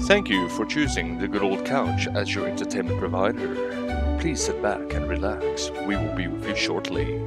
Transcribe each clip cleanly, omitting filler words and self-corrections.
Thank you for choosing the Good Old Couch as your entertainment provider. Please sit back and relax. We will be with you shortly.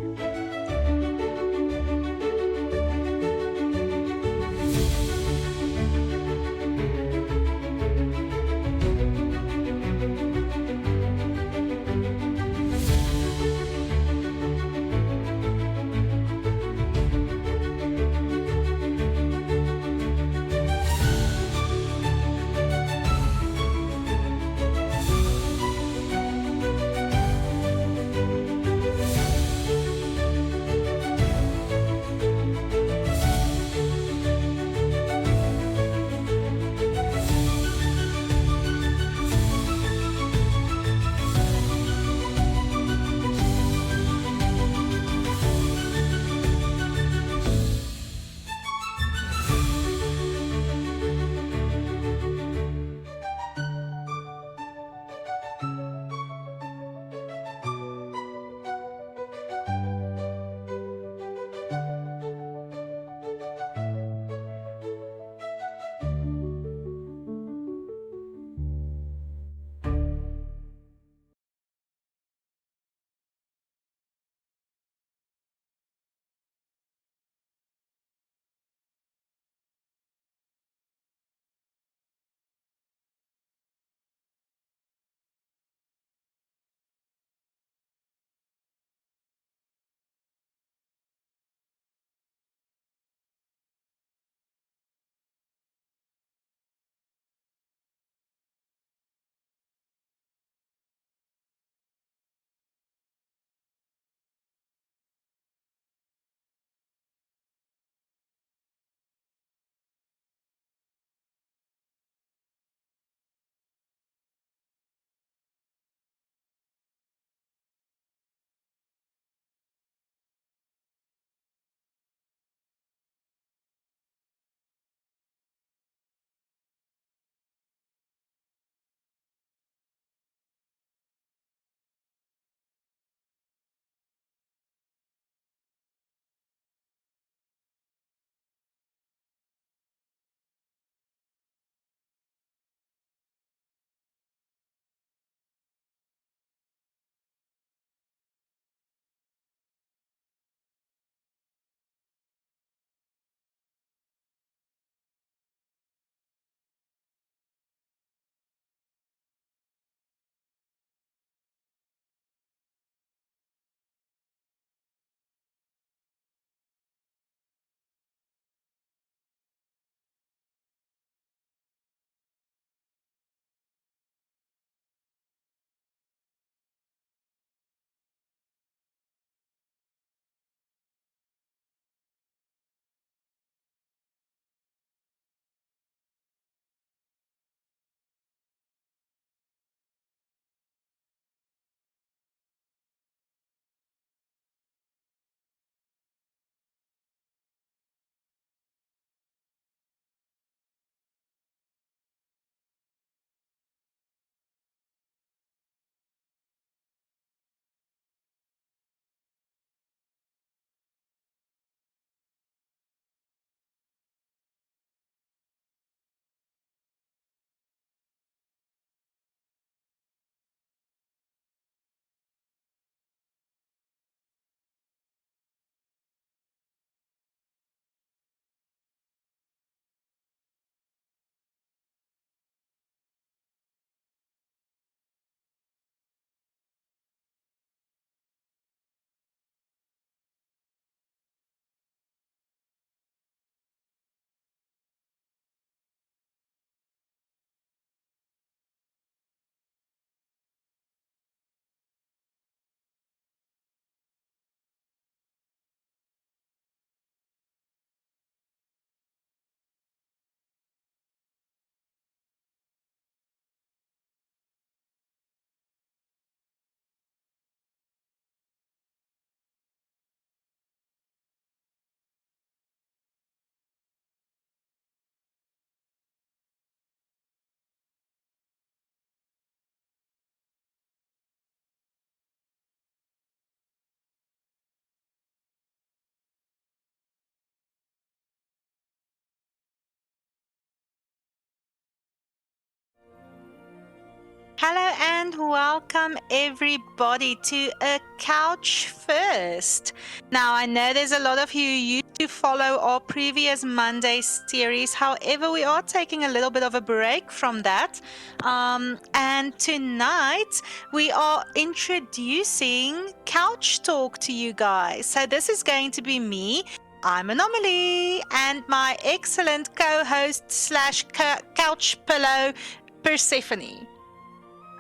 Hello and welcome everybody to A Couch First. Now, I know there's a lot of you who used to follow our previous Monday series. However, we are taking a little bit of a break from that. And tonight we are introducing Couch Talk to you guys. So this is going to be me. I'm Anomaly, and my excellent co-host slash couch pillow, Persephone.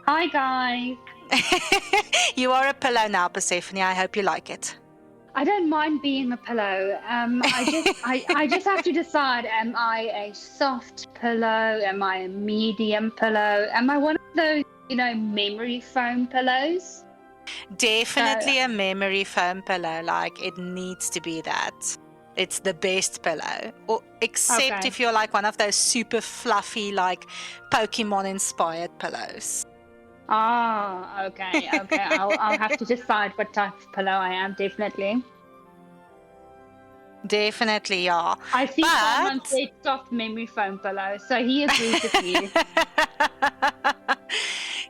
Hi guys. You are a pillow now, Persephone. I hope you like it. I don't mind being a pillow. I just have to decide: am I a soft pillow? Am I a medium pillow? Am I one of those, memory foam pillows? Definitely a memory foam pillow. Like, it needs to be that. It's the best pillow. Except if you're like one of those super fluffy, like Pokemon inspired pillows. Ah, okay. I'll have to decide what type of pillow I am, definitely. Definitely, yeah. I see someone said soft memory foam pillow, so he agrees with you.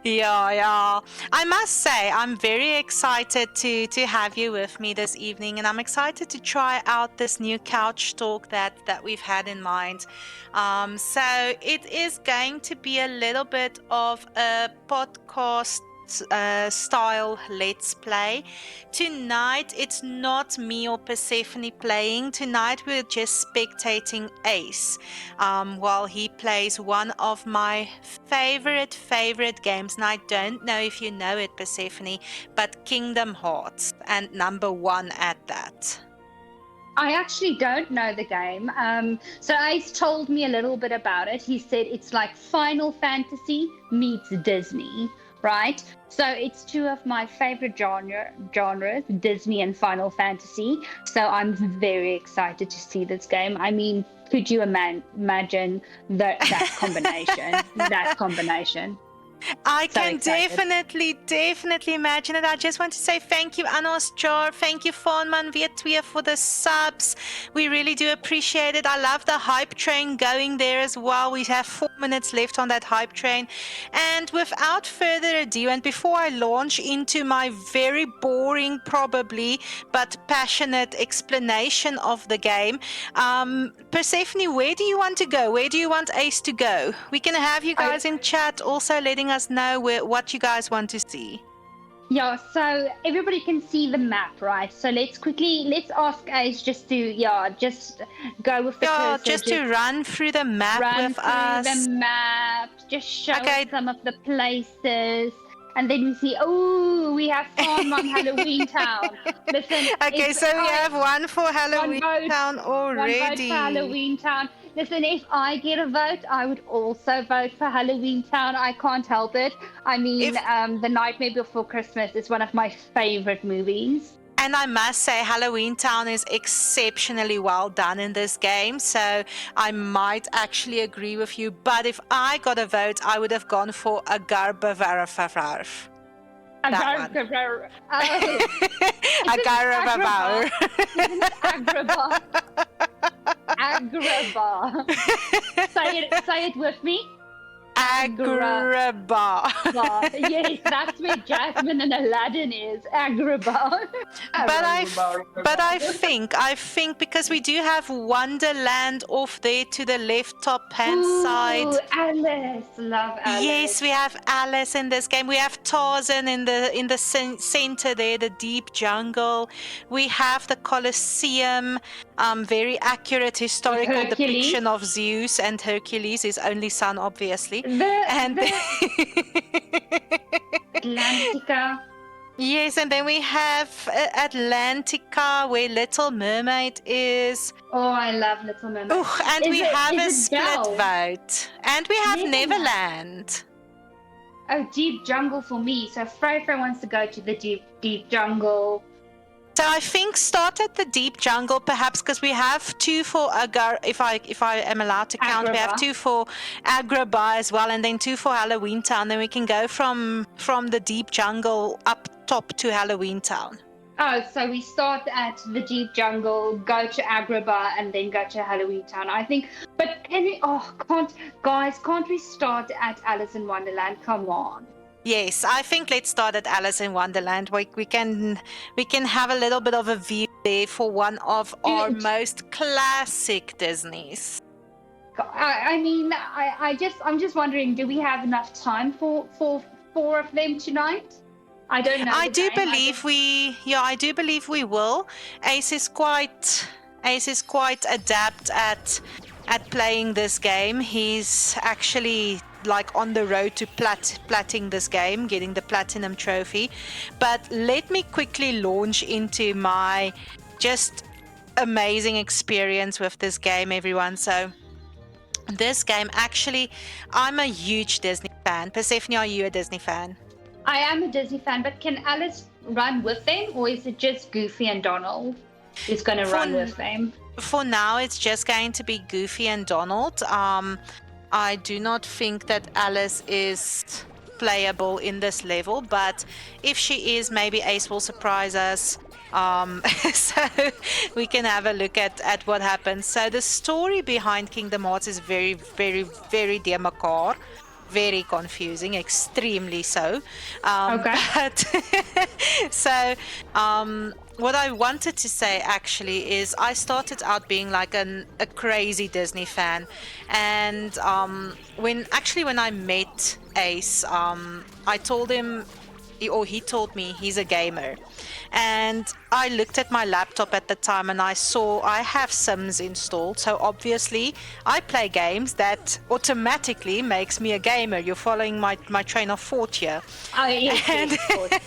Yeah. I must say, I'm very excited to have you with me this evening, and I'm excited to try out this new couch talk that we've had in mind. So it is going to be a little bit of a podcast style let's play. Tonight it's not me or Persephone playing. Tonight we're just spectating Ace while he plays one of my favorite games. And I don't know if you know it, Persephone, but Kingdom Hearts, and number 1 at that. I actually don't know the game. So Ace told me a little bit about it. He said it's like Final Fantasy meets Disney, right? So it's two of my favorite genres, Disney and Final Fantasy. So I'm very excited to see this game. I mean, could you imagine that combination? That combination. I can definitely imagine it. I just want to say thank you, Anos Jar. Thank you, Fonman Vietwea, for the subs. We really do appreciate it. I love the hype train going there as well. We have 4 minutes left on that hype train. And without further ado, and before I launch into my very boring, probably, but passionate explanation of the game, Persephone, where do you want to go? Where do you want Ace to go? We can have you guys in chat also letting us know what you guys want to see. Yeah, so everybody can see the map, right? So let's ask Ace just to go with the cursor. Just to run through the map with us. The map, just show us some of the places. And then we see, we have fun on Halloween Town. Listen. Okay, so we have one for Halloween Town already. One vote for Halloween Town. Listen, if I get a vote, I would also vote for Halloween Town. I can't help it. I mean, The Nightmare Before Christmas is one of my favorite movies. And I must say, Halloween Town is exceptionally well done in this game, so I might actually agree with you. But if I got a vote, I would have gone for Agrabah. Agrabah. Say it with me. Agrabah. Yes, that's where Jasmine and Aladdin is. Agrabah. But I think because we do have Wonderland off there to the left top hand side. Alice, love Alice. Yes, we have Alice in this game. We have Tarzan in the center there, the deep jungle. We have the Colosseum, very accurate historical depiction of Zeus and Hercules, his only son, obviously. Atlantica. Yes, and then we have Atlantica, where Little Mermaid is. Oh, I love Little Mermaid. Oh, and we have a split vote. And we have Neverland. Oh, Deep Jungle for me. So Frey wants to go to the deep jungle. So I think start at the deep jungle, perhaps, because we have 2 for if I am allowed to count, we have 2 for Agrabah as well, and then 2 for Halloween Town. Then we can go from the deep jungle up top to Halloween Town. Oh, so we start at the deep jungle, go to Agrabah, and then go to Halloween Town. I think, but can't we start at Alice in Wonderland? Come on. Yes, I think let's start at Alice in Wonderland. We can have a little bit of a view there for one of our Good. most classic Disneys. I'm just wondering, do we have enough time for four of them tonight? I don't know. I the do game. I do believe we will. Ace is quite adept at playing this game. He's actually like on the road to platting this game, getting the platinum trophy. But let me quickly launch into my just amazing experience with this game, everyone. So this game, actually, I'm a huge Disney fan. Persephone, are you a Disney fan? I am a Disney fan, but can Alice run with them, or is it just Goofy and Donald who's going to run with them? For now, it's just going to be Goofy and Donald. I do not think that Alice is playable in this level, but if she is, maybe Ace will surprise us. So we can have a look at what happens. So the story behind Kingdom Hearts is very, very, very dear macabre. Very confusing, extremely so. Okay. But so what I wanted to say actually is I started out being like a crazy Disney fan, and when I met Ace, I told him, or he told me he's a gamer, and I looked at my laptop at the time and I saw I have Sims installed, so obviously I play games. That automatically makes me a gamer. You're following my train of thought here. Oh, yes, And, yes, of course.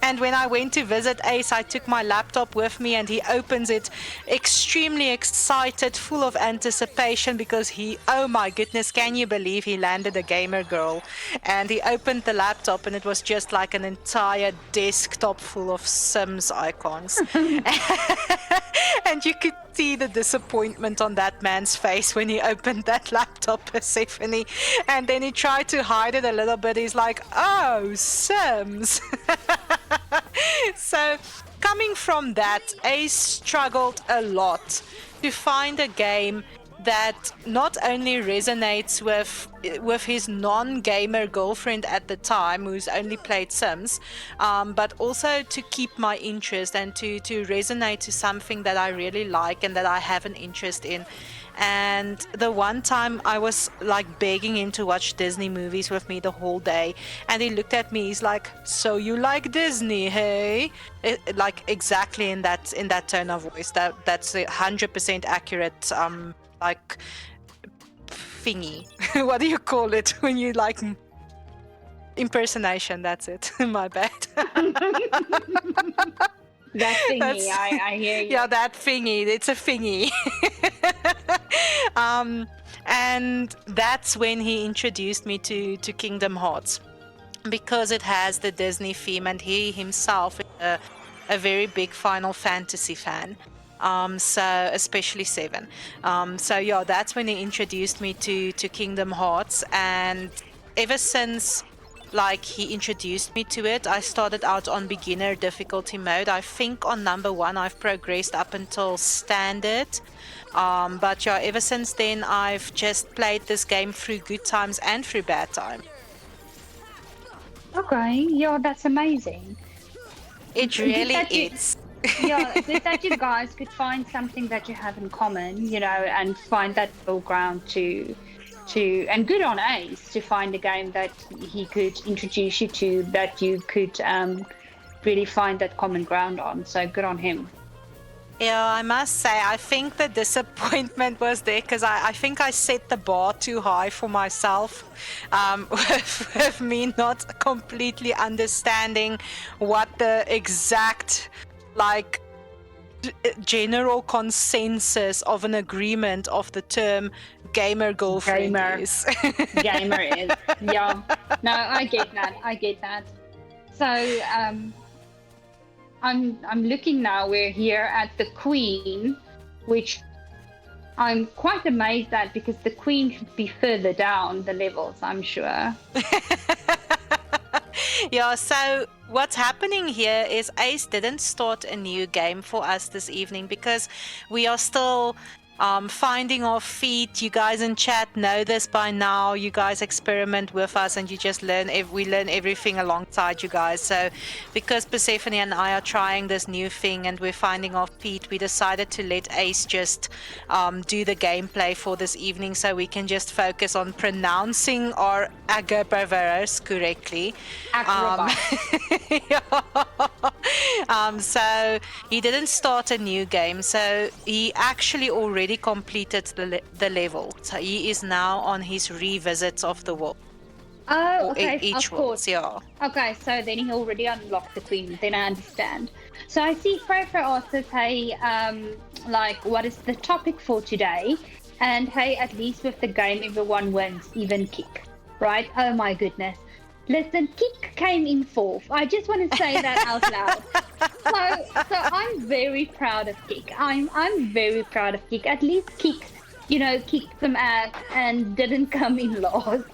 and when I went to visit Ace, I took my laptop with me, and he opens it extremely excited, full of anticipation, because oh my goodness, can you believe he landed a gamer girl? And he opened the laptop and it was just like an entire desktop full of Sims icons. And you could see the disappointment on that man's face when he opened that laptop, Persephone. And then he tried to hide it a little bit. He's like, oh, Sims. So coming from that, Ace struggled a lot to find a game that not only resonates with his non-gamer girlfriend at the time, who's only played Sims, but also to keep my interest and to resonate to something that I really like and that I have an interest in. And the one time I was like begging him to watch Disney movies with me the whole day, and he looked at me, he's like, so you like Disney, hey? Like exactly in that tone of voice. That's 100% accurate. Like thingy. What do you call it when you like impersonation? That's it. My bad. That thingy, That's- I hear you. Yeah, that thingy. It's a thingy. And that's when he introduced me to Kingdom Hearts, because it has the Disney theme, and he himself is a very big Final Fantasy fan. So especially 7. So yeah, that's when he introduced me to Kingdom Hearts, and ever since like he introduced me to it, I started out on beginner difficulty mode. I think on number 1 I've progressed up until standard. But yeah, ever since then I've just played this game through good times and through bad times. Okay, yeah, that's amazing. It Good really that you- is. Yeah, good that you guys could find something that you have in common, and find that middle ground to and good on Ace to find a game that he could introduce you to, that you could really find that common ground on. So good on him. Yeah, I must say, I think the disappointment was there because I think I set the bar too high for myself, with me not completely understanding what the exact, like, general consensus of an agreement of the term gamer girlfriend Gamer. is. Gamer is. Yeah. No, I get that. So I'm looking now, we're here at the Queen, which I'm quite amazed at, because the Queen should be further down the levels, I'm sure. Yeah, so what's happening here is Ace didn't start a new game for us this evening, because we are still finding our feet. You guys in chat know this by now. You guys experiment with us, and you just learn. We learn everything alongside you guys. So, because Persephone and I are trying this new thing, and we're finding our feet, we decided to let Ace just do the gameplay for this evening, so we can just focus on pronouncing our Agaboveros correctly. So he didn't start a new game, so he actually already completed the level. So he is now on his revisits of the world. Oh, okay, Each of world, course. yeah. Okay, so then he already unlocked the queen. Then I understand. So I see Freyfrey also say, like, what is the topic for today? And hey, at least with the game, everyone wins, even Kick, right? Oh my goodness. Listen, Kick came in fourth. I just want to say that out loud. So I'm very proud of Kick. I'm very proud of Kick. At least Kick, kicked some ass and didn't come in last.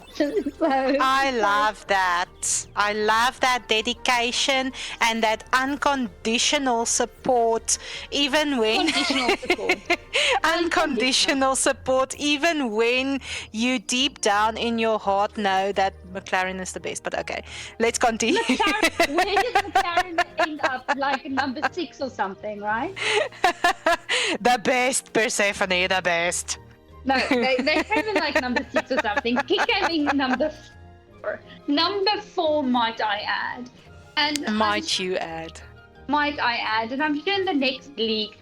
I love that. I love that dedication and that unconditional support, even when unconditional support, even when you deep down in your heart know that McLaren is the best. But okay, let's continue. Where did McLaren end up? Like number 6 or something, right? The best, Persephone, the best. No, they came in like number 6 or something. He came in number 4. Number 4, might I add. And might you add? Might I add? And I'm sure in the next league,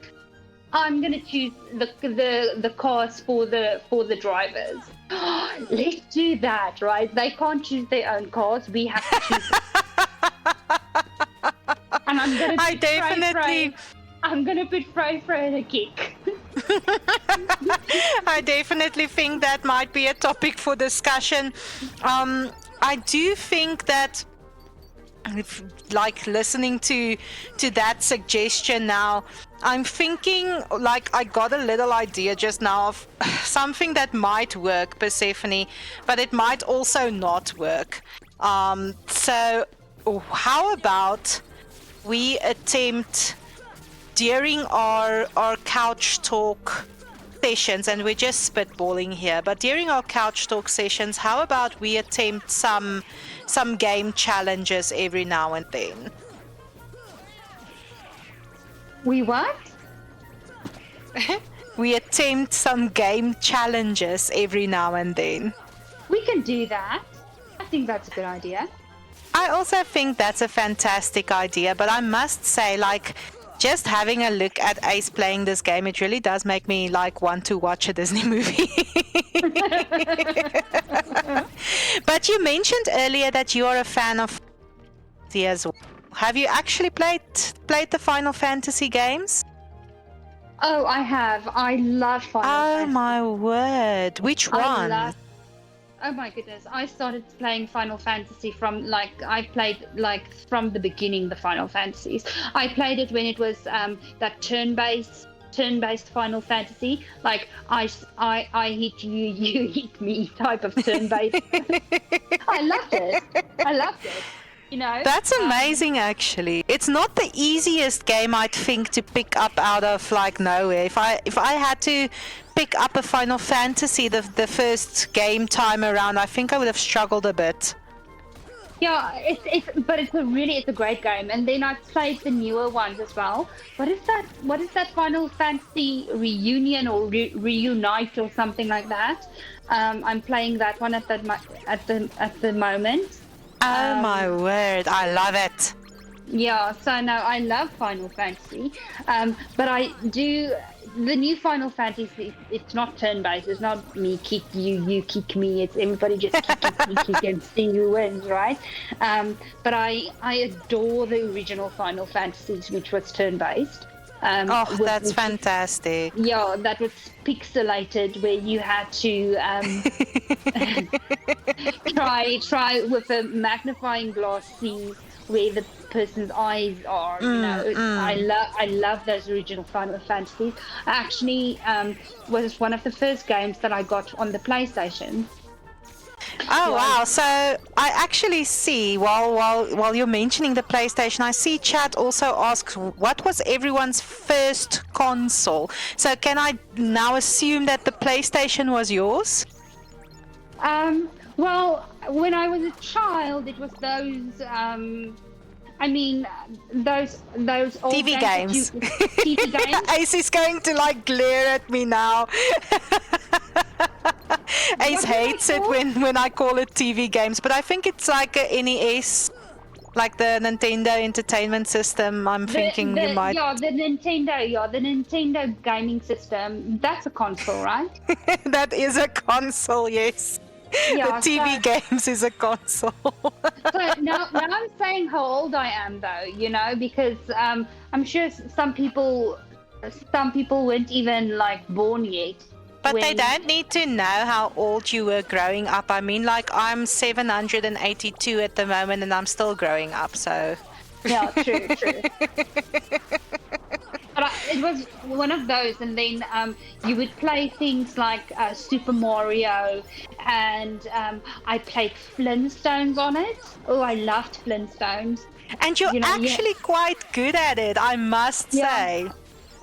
I'm gonna choose the cars for the drivers. Let's do that, right? They can't choose their own cars. We have to choose. And I'm gonna put Frey in a Kick. I definitely think that might be a topic for discussion. I do think that, like, listening to that suggestion now, I'm thinking, like, I got a little idea just now of something that might work, Persephone, but it might also not work. So how about we attempt during our couch talk sessions, and we're just spitballing here, but during our couch talk sessions, how about we attempt some game challenges every now and then? We what? We attempt some game challenges every now and then. We can do that. I think that's a good idea. I also think that's a fantastic idea, but I must say, like, just having a look at Ace playing this game, it really does make me want to watch a Disney movie. But you mentioned earlier that you are a fan of Fantasy as well. Have you actually played the Final Fantasy games? Oh, I have. I love Final Fantasy. Oh my word! Which one? Oh my goodness! I started playing Final Fantasy from I played from the beginning the Final Fantasies. I played it when it was that turn-based Final Fantasy. Like I hit you, you hit me type of turn-based. I loved it. That's amazing, actually. It's not the easiest game, I'd think, to pick up out of nowhere. If I had to pick up a Final Fantasy the first game time around, I think I would have struggled a bit. Yeah, it's a great game. And then I've played the newer ones as well. What is that Final Fantasy Reunion or Reunite or something like that? I'm playing that one at the moment. Oh my word, I love it. Yeah, so no, I love Final Fantasy. But I do the new Final Fantasy, it's not turn-based. It's not me kick you, you kick me. It's everybody just kick and see who wins, right? But I adore the original Final Fantasies, which was turn-based. That's fantastic. Yeah, that was pixelated, where you had to try with a magnifying glass, see where the person's eyes are. I love those original Final Fantasies. Actually, was one of the first games that I got on the PlayStation. Oh wow! So I actually see while you're mentioning the PlayStation, I see chat also asks what was everyone's first console. So can I now assume that the PlayStation was yours? Well, when I was a child, it was those. I mean, those old TV games. TV games. Ace is going to like glare at me now. Ace What do I hates it call? when I call it TV games, but I think it's like a NES, like the Nintendo Entertainment System. I'm thinking you might. The Nintendo gaming system. That's a console, right? That is a console, yes. Yeah, the TV games is a console. So now I'm saying how old I am, though, you know, because I'm sure some people weren't even like born yet. But they when- don't need to know how old you were growing up. I mean, like, I'm 782 at the moment and I'm still growing up, so. Yeah, true. But it was one of those, and then you would play things like Super Mario, and I played Flintstones on it. Oh, I loved Flintstones. And you're You know, yeah. actually quite good at it, I must Yeah. say.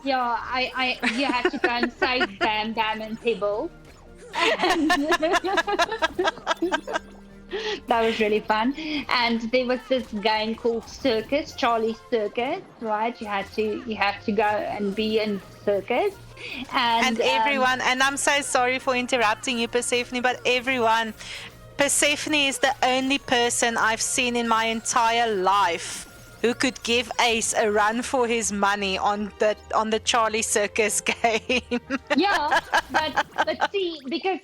Yeah, you had to go and save Bam Bam and Pibble. That was really fun. And there was this game called Circus, Charlie Circus, right? You had to go and be in circus. And everyone, and I'm so sorry for interrupting you, Persephone, but everyone, Persephone is the only person I've seen in my entire life who could give Ace a run for his money on the Charlie Circus game. Yeah, but see, because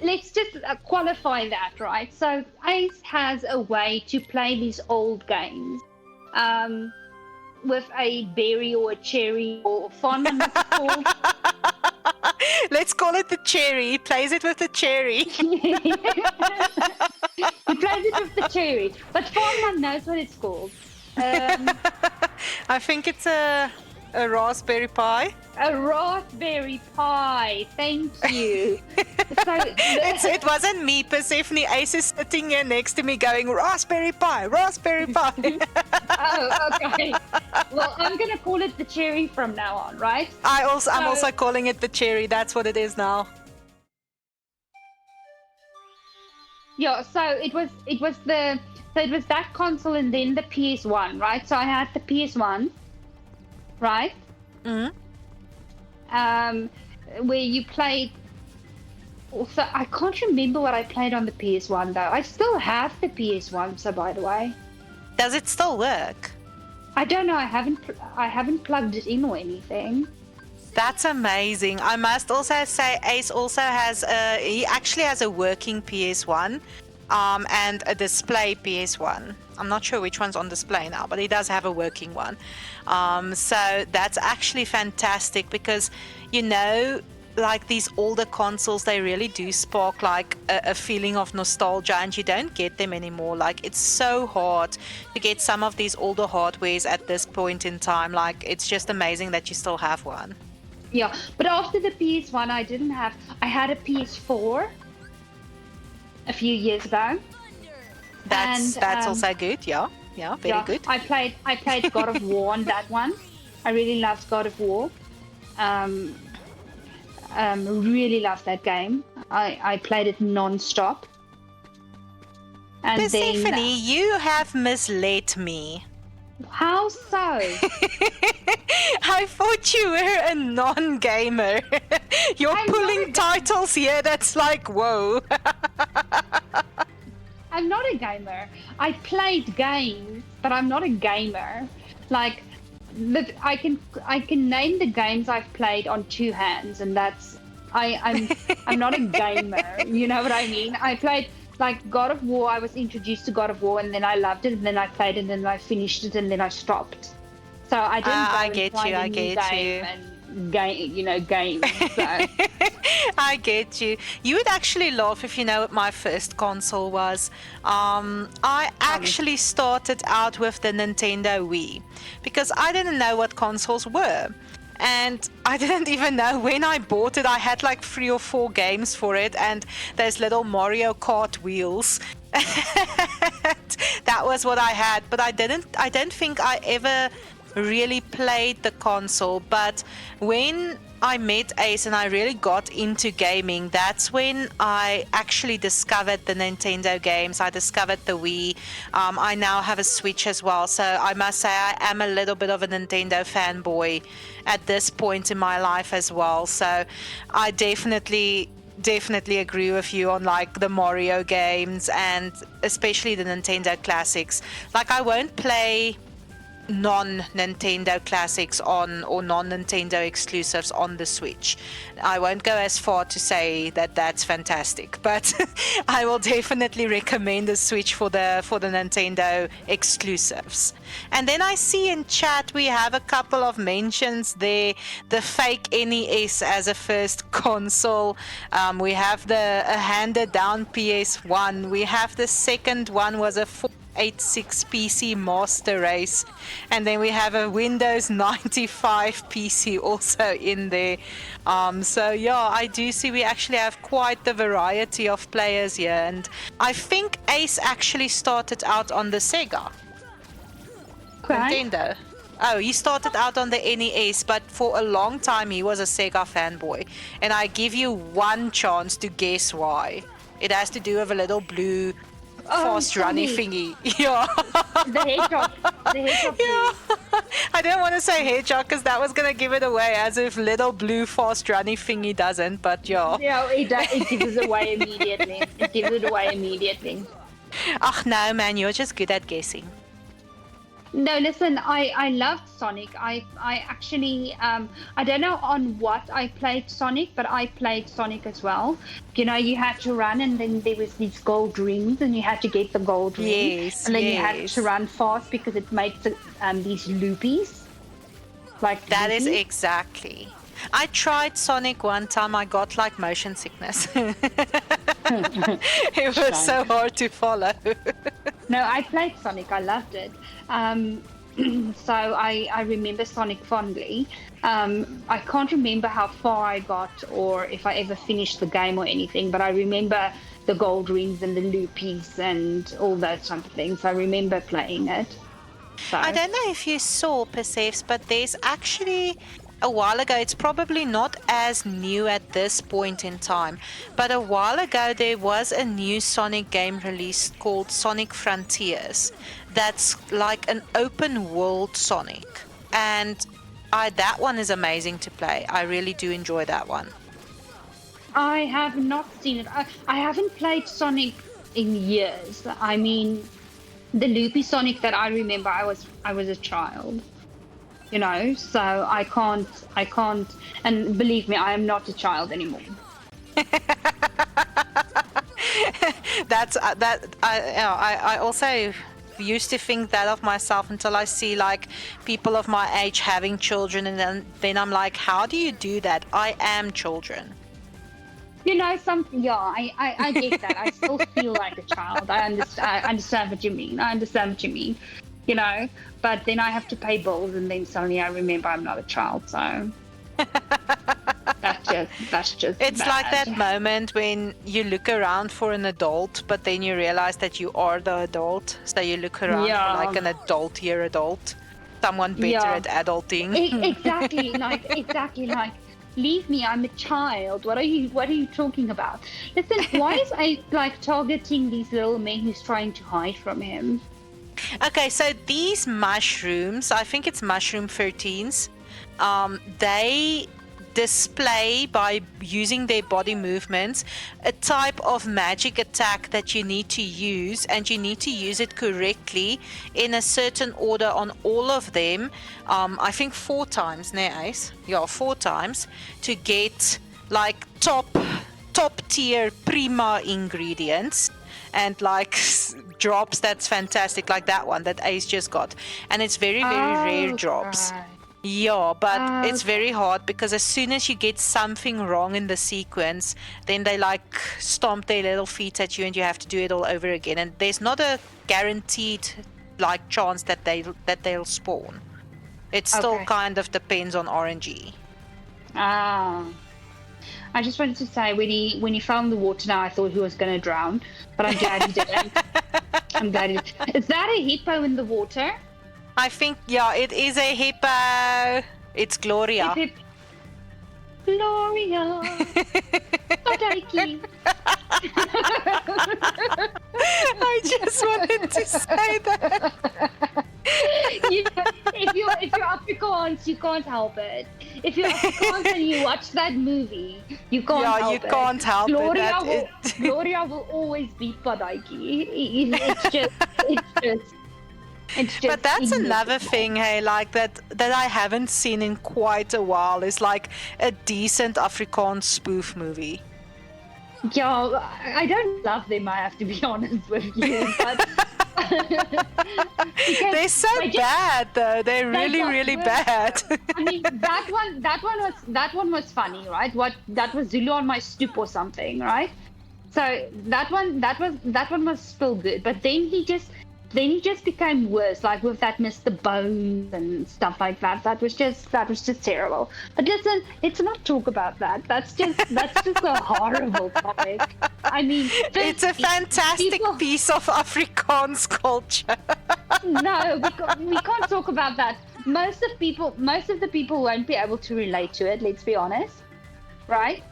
let's just qualify that, right? So Ace has a way to play these old games, with a berry or a cherry or fondant. It's called. Let's call it the cherry. He plays it with the cherry. He plays it with the cherry, but fondant knows what it's called. I think it's a raspberry pie. A raspberry pie. Thank you. So It wasn't me, Persephone. Ace is sitting here next to me going, raspberry pie, raspberry pie. oh, okay. Well, I'm gonna call it the cherry from now on, right? I'm also calling it the cherry. That's what it is now. Yeah. So it was that console and then the PS1, right? So I had the PS1, right? Mm-hmm. Where you played. Also, I can't remember what I played on the PS1 though. I still have the PS1, so by the way. Does it still work? I don't know. I haven't plugged it in or anything. That's amazing. I must also say Ace also he actually has a working PS1 and a display PS1. I'm not sure which one's on display now, but he does have a working one. So that's actually fantastic because, you know, like these older consoles, they really do spark like a feeling of nostalgia, and you don't get them anymore. Like, it's so hard to get some of these older hardwares at this point in time. Like, it's just amazing that you still have one. Yeah, but after the PS1, I had a PS4 a few years ago. That's also good. Yeah, very good. I played God of War on that one. I really loved God of War. Really loved that game. I played it non-stop. And Persephone, then, you have misled me. how so? I thought you were a non-gamer. You're I'm not a pulling gamer. titles here that's like, whoa. I'm not a gamer. I played games, but I'm not a gamer. Like, I can name the games I've played on two hands, and that's I'm not a gamer. You know what I mean? I played like God of War. I was introduced to God of War, and then I loved it, and then I played it, and then I finished it, and then I stopped. So I didn't go I and get find you, a I new get game you. and game. So. I get you. You would actually laugh if you know what my first console was. I actually started out with the Nintendo Wii because I didn't know what consoles were. and I didn't even know when I bought it. I had like 3 or 4 games for it, and those little Mario Kart wheels. That was what I had, but I don't think I ever really played the console. But when I met Ace and I really got into gaming, that's when I actually discovered the Nintendo games. I discovered the Wii. I now have a Switch as well, so I must say I am a little bit of a Nintendo fanboy at this point in my life as well. So I definitely agree with you on like the Mario games, and especially the Nintendo classics. Like, I won't play non-Nintendo classics on, or non-Nintendo exclusives on the Switch. I won't go as far to say that that's fantastic, but I will definitely recommend the Switch for the Nintendo exclusives. And then I see in chat we have a couple of mentions there. The fake NES as a first console. We have a handed down PS1. We have the second one was a 486 PC Master Race, and then we have a Windows 95 PC also in there. So yeah, I do see we actually have quite the variety of players here, and I think Ace actually started out on the Sega. Nintendo. Oh, he started out on the NES, but for a long time he was a Sega fanboy. And I give you one chance to guess why. It has to do with a little blue fast running thingy. Yeah. The hedgehog. Yeah. I don't want to say hedgehog because that was going to give it away, as if little blue fast running thingy doesn't, but yeah. Yeah, it gives it away immediately. It gives it away immediately. Ach no, man, you're just good at guessing. No, listen, I loved Sonic. I actually, I don't know on what I played Sonic, but I played Sonic as well. You know, you had to run, and then there was these gold rings, and you had to get the gold ring. Yes, and then you had to run fast because it makes these loopies. Like that loopies. is exactly. I tried Sonic one time. I got like motion sickness. It was so hard to follow. No, I played Sonic. I loved it. So I remember Sonic fondly. I can't remember how far I got or if I ever finished the game or anything, but I remember the gold rings and the loopies and all those type of things. I remember playing it. So. I don't know if you saw, Perseus, but there's actually a while ago, it's probably not as new at this point in time, but a while ago there was a new Sonic game released called Sonic Frontiers. That's like an open world Sonic, and that one is amazing to play. I really do enjoy that one. I have not seen it. I haven't played Sonic in years. I mean, the loopy Sonic that I remember, I was a child. You know, so I can't, and believe me, I am not a child anymore. I also used to think that of myself until I see like people of my age having children, and then I'm like, how do you do that? I am children. You know, I get that. I still feel like a child. I understand what you mean. You know, but then I have to pay bills, and then suddenly I remember I'm not a child. So that's just. It's bad. like that moment when you look around for an adult, but then you realize that you are the adult. So you look around for like an adult, someone better at adulting. Exactly, like. Leave me, I'm a child. What are you talking about? Listen, why is I like targeting these little men who's trying to hide from him? Okay, so these mushrooms, I think it's mushroom 13s, they display, by using their body movements, a type of magic attack that you need to use, and you need to use it correctly in a certain order on all of them. I think 4 times, ne Ace? Yeah, 4 times to get like top tier prima ingredients, and like drops that's fantastic, like that one that Ace just got, and it's very rare drops. Yeah, but it's very hard because as soon as you get something wrong in the sequence, then they like stomp their little feet at you and you have to do it all over again, and there's not a guaranteed like chance that they'll spawn. It still Okay. kind of depends on RNG. Ah. I just wanted to say when he fell in the water now I thought he was gonna drown. But I'm glad he didn't. I'm glad he Is that a hippo in the water? I think, yeah, it is a hippo. It's Gloria. Hip, hip. Gloria. Potaiki. I just wanted to say that. If you're Afrikaans, you can't help it. If you're Afrikaans and you watch that movie, you can't Yeah, help you it. can't help Gloria it. That will, it Gloria will always beat Padaiki. It's just But that's another inevitable. thing, hey, like that I haven't seen in quite a while is like a decent Afrikaans spoof movie. Yeah, I don't love them, I have to be honest with you. But They're so I just- bad though. They're really, got really worse. bad. I mean, that one was funny, right? That was Zulu on my stoop or something, right? So that one was still good, but then he just became worse, like with that Mr. Bones and stuff like that. That was just terrible. But listen, let's not talk about that. That's just a horrible topic. I mean, It's a fantastic people- piece of Afrikaans culture. no, we can't talk about that. Most of the people won't be able to relate to it. Let's be honest, right?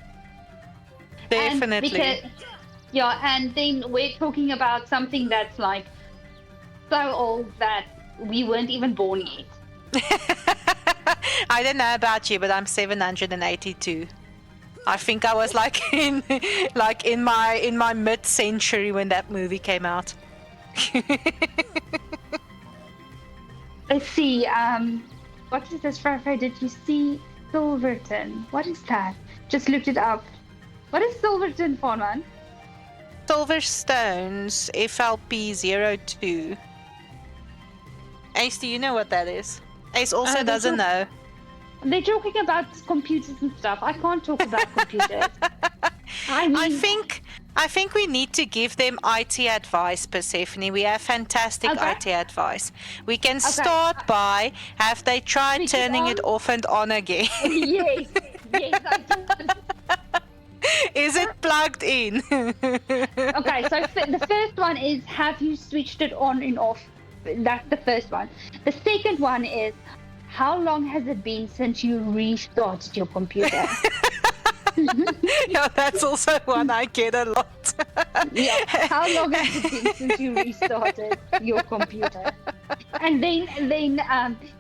And Definitely. and then we're talking about something that's like so old that we weren't even born yet. I don't know about you, but I'm 782. I think I was like in my mid-century when that movie came out. Let's see. What is this, Frafra? Did you see Silverton? What is that? Just looked it up. What is Silverton for, man? Silverstones FLP02. Ace, do you know what that is? Ace also they doesn't know. They're talking about computers and stuff. I can't talk about computers. I mean, I think we need to give them IT advice, Persephone. We have fantastic Okay. IT advice. We can start by, have they tried Switch it turning it on. off and on again? yes, I do. Is it plugged in? Okay, so the first one is, have you switched it on and off? That's the first one. The second one is, how long has it been since you restarted your computer? Yeah, that's also one I get a lot. Yeah, how long has it been since you restarted your computer? And then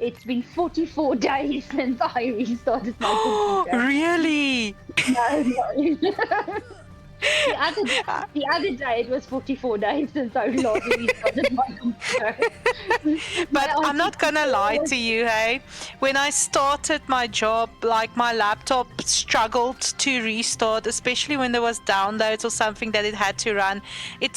it's been 44 days since I restarted my computer. Really? No. The other day it was 44 days since I last restarted my computer. But I'm not gonna lie to you, hey. When I started my job, like my laptop struggled to restart, especially when there was downloads or something that it had to run. It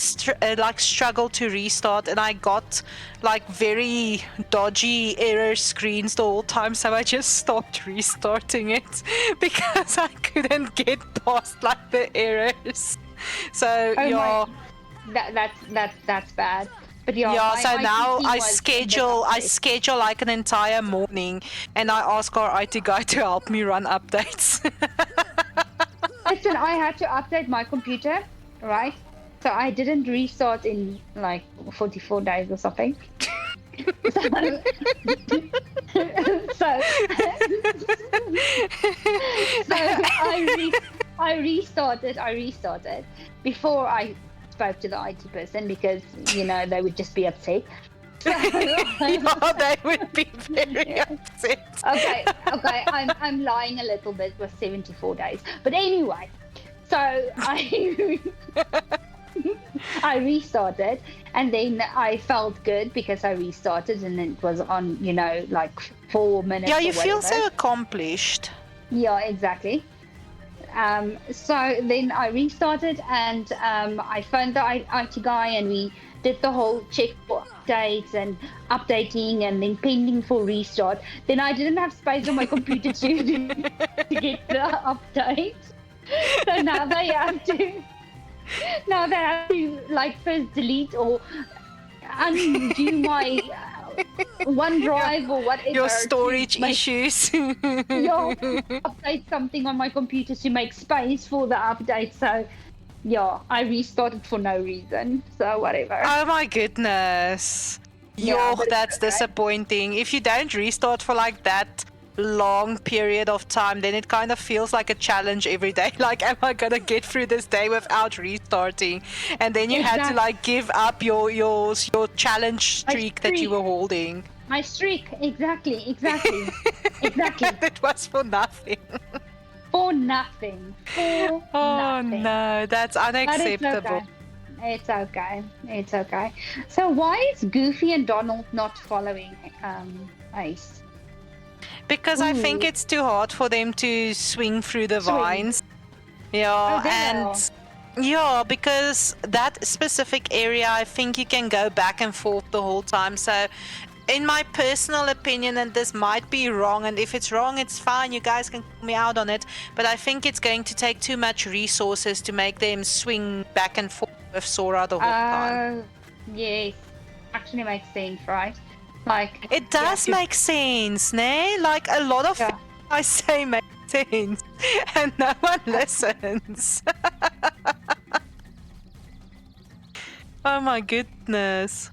like struggled to restart, and I got like very dodgy error screens the whole time. So I just stopped restarting it because I couldn't get past like the errors. So Oh yeah. that's bad. But yeah, Yeah, my so now PC I was a bit schedule upset. like an entire morning, and I ask our IT guy to help me run updates. Listen, I had to update my computer, right? So I didn't restart in like 44 days or something. so I restarted before I spoke to the IT person because they would just be upset. Yeah, they would be very upset. Okay, I'm lying a little bit with 74 days. But anyway, so I restarted, and then I felt good because I restarted and it was on, like 4 minutes. Yeah, or you feel whatever. so accomplished. Yeah, exactly. So then I restarted and I phoned the IT guy and we did the whole check for updates and updating and then pending for restart. Then I didn't have space on my computer to get the update. So now they have to like first delete or undo my OneDrive or whatever. Your to storage make- issues. Yeah, update something on my computer to make space for the update. So, yeah, I restarted for no reason. So, whatever. Oh my goodness. Yeah, Yo, but it's that's okay. disappointing. If you don't restart for like that long period of time, then it kind of feels like a challenge every day. Like, am I gonna get through this day without restarting? And then you had to Exactly. like give up your challenge My streak that you streak. were holding. My streak. Exactly. Exactly. It was for nothing. For nothing. For Oh nothing. no, that's But it's unacceptable. okay. It's okay. It's okay. So why is Goofy and Donald not following Ace? Because I think Ooh. it's too hard for them to swing through the Swing. vines. Yeah, Oh, they and yeah, because that specific area, I think you can go back and forth the whole time. So, in my personal opinion, and this might be wrong, and if it's wrong, it's fine. You guys can call me out on it. But I think it's going to take too much resources to make them swing back and forth with Sora the whole time. Yes. Actually makes sense, right? Like It does make sense, ne? Like a lot of Yeah. things I say make sense, and no one listens. Oh my goodness.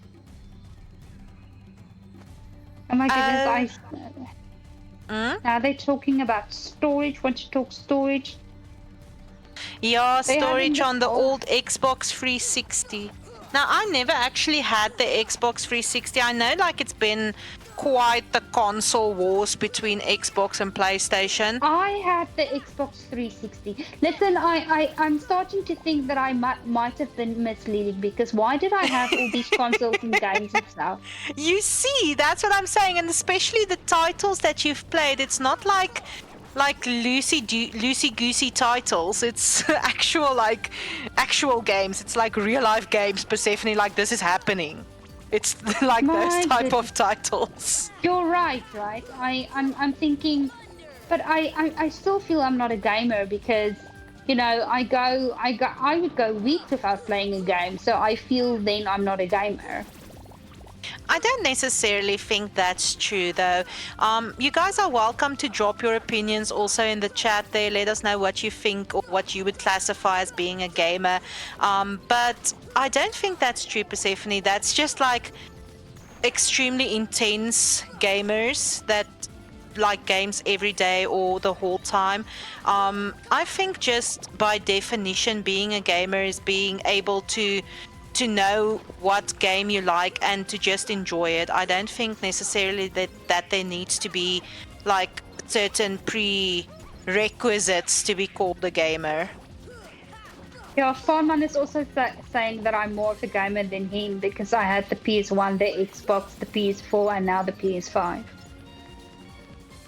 Oh my goodness, Mm? now they're talking about storage. Want to talk storage? Yeah, They storage having on the the- old Xbox 360. Now, I never actually had the Xbox 360. I know, like, it's been quite the console wars between Xbox and PlayStation. I had the Xbox 360. Listen, I'm starting to think that I might have been misleading, because why did I have all these consoles and games and stuff? You see, that's what I'm saying, and especially the titles that you've played. It's not like loosey goosey titles. It's actual games. It's like real life games. Persephone, like, this is happening. It's like My those type goodness. of titles. You're right. I'm thinking, but I still feel I'm not a gamer, because I would go weeks without playing a game, so I feel then I'm not a gamer. I don't necessarily think that's true, though. You guys are welcome to drop your opinions also in the chat there. Let us know what you think or what you would classify as being a gamer. But I don't think that's true, Persephone. That's just like extremely intense gamers that like games every day or the whole time. I think just by definition, being a gamer is being able to know what game you like and to just enjoy it. I don't think necessarily that there needs to be like certain prerequisites to be called a gamer. Yeah, Farman is also saying that I'm more of a gamer than him, because I had the PS1, the Xbox, the PS4, and now the PS5.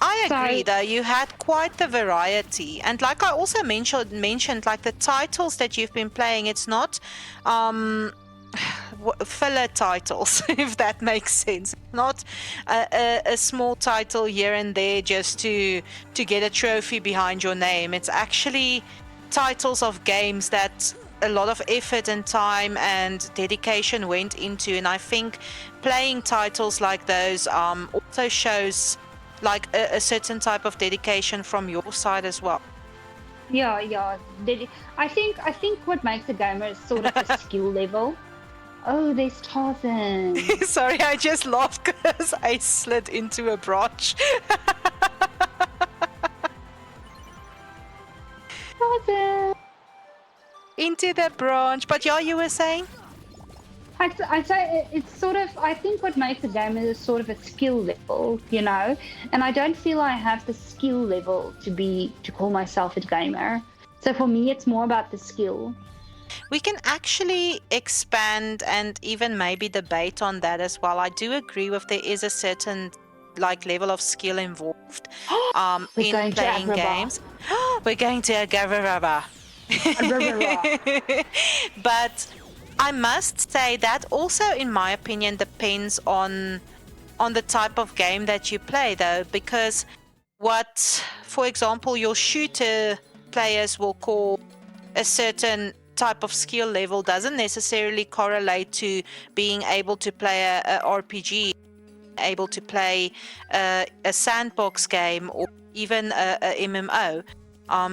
I agree, So- though. You had quite the variety, and like I also mentioned, like the titles that you've been playing, it's not filler titles, if that makes sense. Not a small title here and there just to get a trophy behind your name. It's actually titles of games that a lot of effort and time and dedication went into, and I think playing titles like those also shows like a certain type of dedication from your side as well. Yeah. I think what makes a gamer is sort of a skill level. Oh, there's Tarzan. Sorry, I just laughed because I slid into a branch. Tarzan. Into the branch. But yeah, you were saying? I say it's sort of. I think what makes a gamer is sort of a skill level, and I don't feel I have the skill level to call myself a gamer. So for me, it's more about the skill. We can actually expand and even maybe debate on that as well. I do agree with there is a certain like level of skill involved We're in going to playing Agrabah. games. We're going to Agrabah. But I must say that also, in my opinion, depends on the type of game that you play, though, because what, for example, your shooter players will call a certain type of skill level doesn't necessarily correlate to being able to play a RPG. able to play a sandbox game or even a MMO.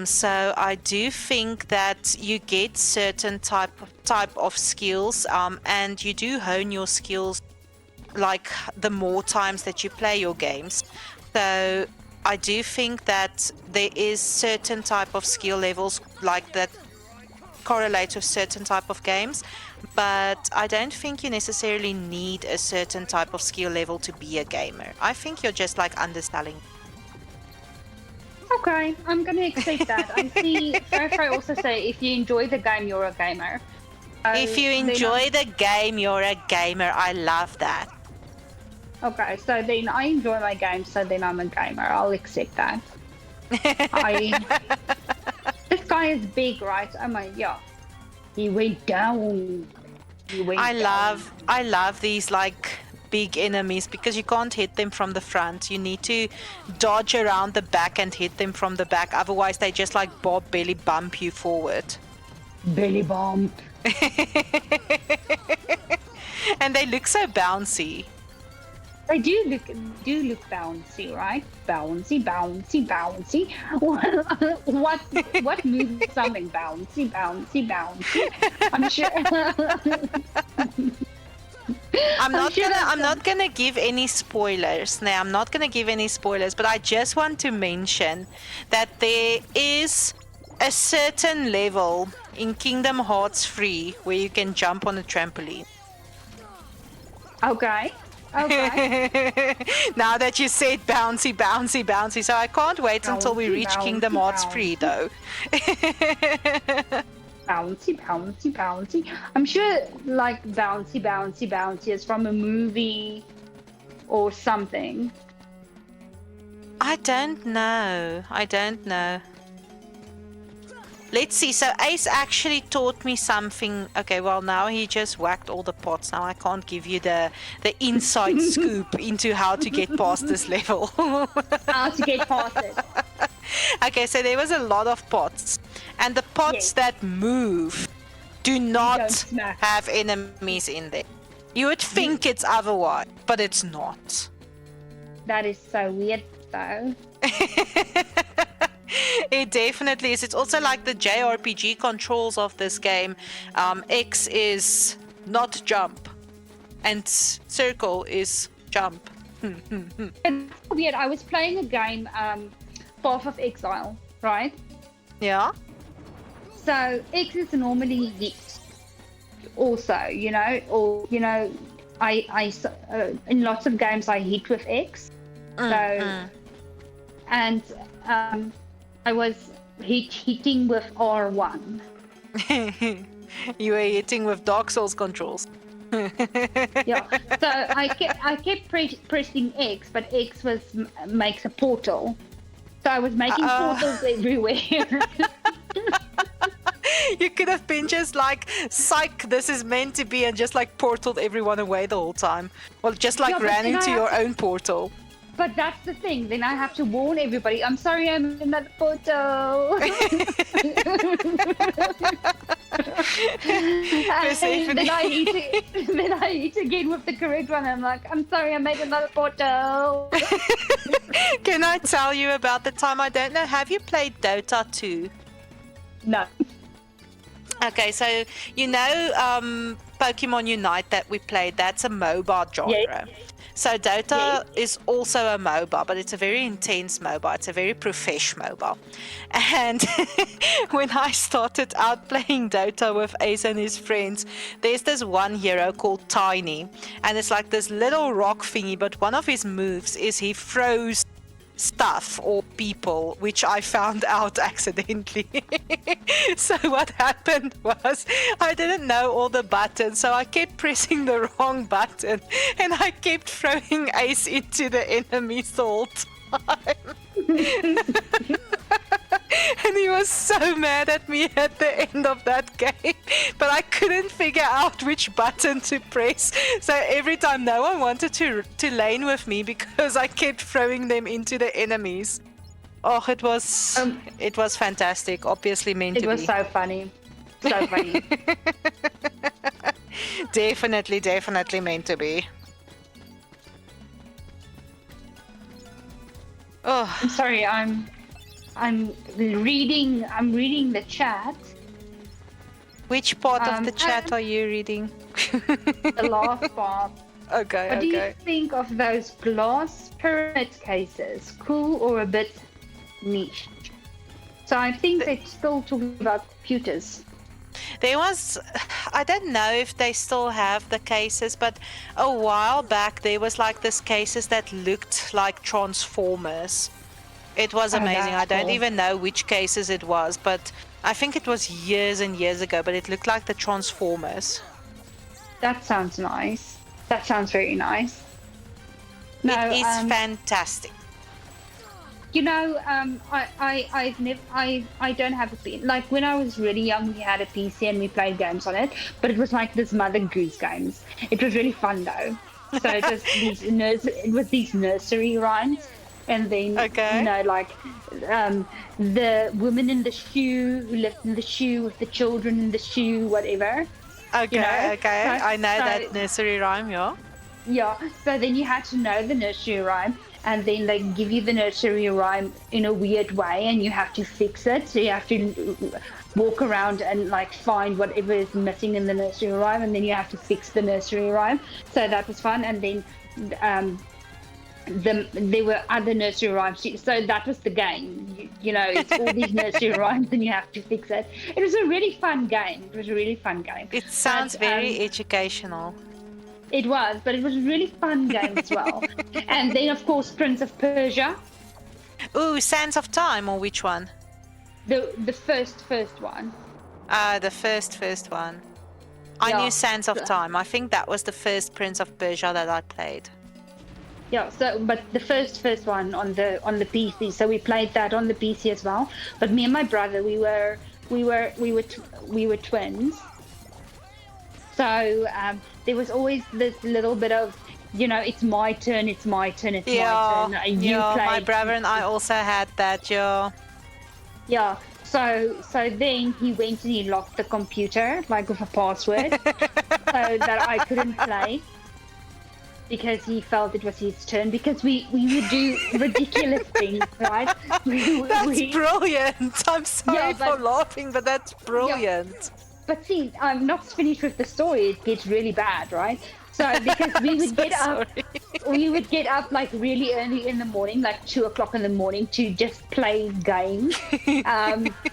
So I do think that you get certain type of skills, and you do hone your skills like the more times that you play your games. So I do think that there is certain type of skill levels like that correlate with certain type of games, but I don't think you necessarily need a certain type of skill level to be a gamer. I think you're just like underselling. Okay, I'm gonna accept that. I see Fro also say if you enjoy the game, you're a gamer. If you enjoy the game, you're a gamer. I love that. Okay, so then I enjoy my game, so then I'm a gamer. I'll accept that. This guy is big, right? Oh my, yeah. He went down. I love these like big enemies because you can't hit them from the front. You need to dodge around the back and hit them from the back. Otherwise, they just like belly bump you forward. Belly bump. And they look so bouncy. They do look bouncy, right? Bouncy. What moves something bouncy? I'm sure. I'm not gonna give any spoilers. No, I'm not gonna give any spoilers, but I just want to mention that there is a certain level in Kingdom Hearts 3 where you can jump on a trampoline. Okay. Now that you said bouncy, so I can't wait until we reach Kingdom Hearts 3 though. Bouncy. I'm sure like bouncy is from a movie or something. I don't know. Let's see. So Ace actually taught me something. Okay, well now he just whacked all the pots. Now I can't give you the inside scoop into how to get past this level. How to get past it. Okay, so there was a lot of pots. And the pots that move do not have enemies in there. You would think it's otherwise, but it's not. That is so weird though. It definitely is. It's also like the JRPG controls of this game. X is not jump, and circle is jump. And weird. I was playing a game, Path of Exile, right? Yeah. So X is normally hit. Also, I in lots of games I hit with X. And I was hitting with R1. You were hitting with Dark Souls controls. Yeah. So I kept pressing X, but X makes a portal. So I was making portals everywhere. You could have been just like, psych, this is meant to be, and just like portaled everyone away the whole time. Well, just like ran into your own portal. But that's the thing. Then I have to warn everybody. I'm sorry, I'm in that portal. Then I eat again with the correct one. I'm like, I'm sorry, I made another portal. Can I tell you about the time? I don't know. Have you played Dota 2? No. Okay, so Pokemon Unite that we played. That's a MOBA genre. Yes. So Dota is also a MOBA, but it's a very intense MOBA. It's a very profesh MOBA. And when I started out playing Dota with Ace and his friends, there's this one hero called Tiny. And it's like this little rock thingy, but one of his moves is he throws stuff or people, which I found out accidentally. So what happened was I didn't know all the buttons, so I kept pressing the wrong button and I kept throwing Ace into the enemies the whole time. And he was so mad at me at the end of that game, but I couldn't figure out which button to press. So every time no one wanted to lane with me because I kept throwing them into the enemies. Oh, it was fantastic. Obviously meant to be. It was so funny. So funny. Definitely meant to be. Oh, I'm sorry, I'm reading the chat. which part of the chat And are you reading? the last part. Okay, What do you okay. think of those glass pyramid cases? Cool or a bit niche? So I think they're still talking about computers. There was, I don't know if they still have the cases, but a while back there was like this cases that looked like Transformers. It was Oh, amazing. I that's don't cool. even know which cases it was, but I think it was years and years ago, but it looked like the Transformers. That sounds nice. That sounds very nice. No, It is fantastic. you know, I don't have a PC. Like when I was really young, we had a PC and we played games on it, but it was like this Mother Goose games. It was really fun though. So it was these nursery rhymes, and then Okay. you know, like the woman in the shoe who lived in the shoe with the children in the shoe, whatever. Okay, know, okay. so- I know so- that nursery rhyme, yeah. Yeah, so then you had to know the nursery rhyme, and then they give you the nursery rhyme in a weird way, and you have to fix it. So you have to walk around and like find whatever is missing in the nursery rhyme, and then you have to fix the nursery rhyme. So that was fun, and then there were other nursery rhymes. So that was the game. You know, it's all these nursery rhymes, and you have to fix it. It was a really fun game. It was a really fun game. It sounds But, very educational. It was, but it was a really fun game as well. And then, of course, Prince of Persia, Ooh, Sands of Time, or which one? the first one. The first one. I Yeah. knew Sands of Time. I think that was the first Prince of Persia that I played. Yeah. So, but the first one on the PC. So we played that on the PC as well. But me and my brother, we were twins. So there was always this little bit of, you know, it's my turn, it's my turn, it's my turn. You yeah. play. My brother and I also had that, yeah. Yeah. So then he went and he locked the computer like with a password so that I couldn't play because he felt it was his turn because we would do ridiculous things, right? That's brilliant. I'm sorry Yeah, for but- laughing, but that's brilliant. But see, I'm not finished with the story. It gets really bad, right? So because we would So get up, sorry. we would get up like really early in the morning, like 2 o'clock in the morning, to just play games,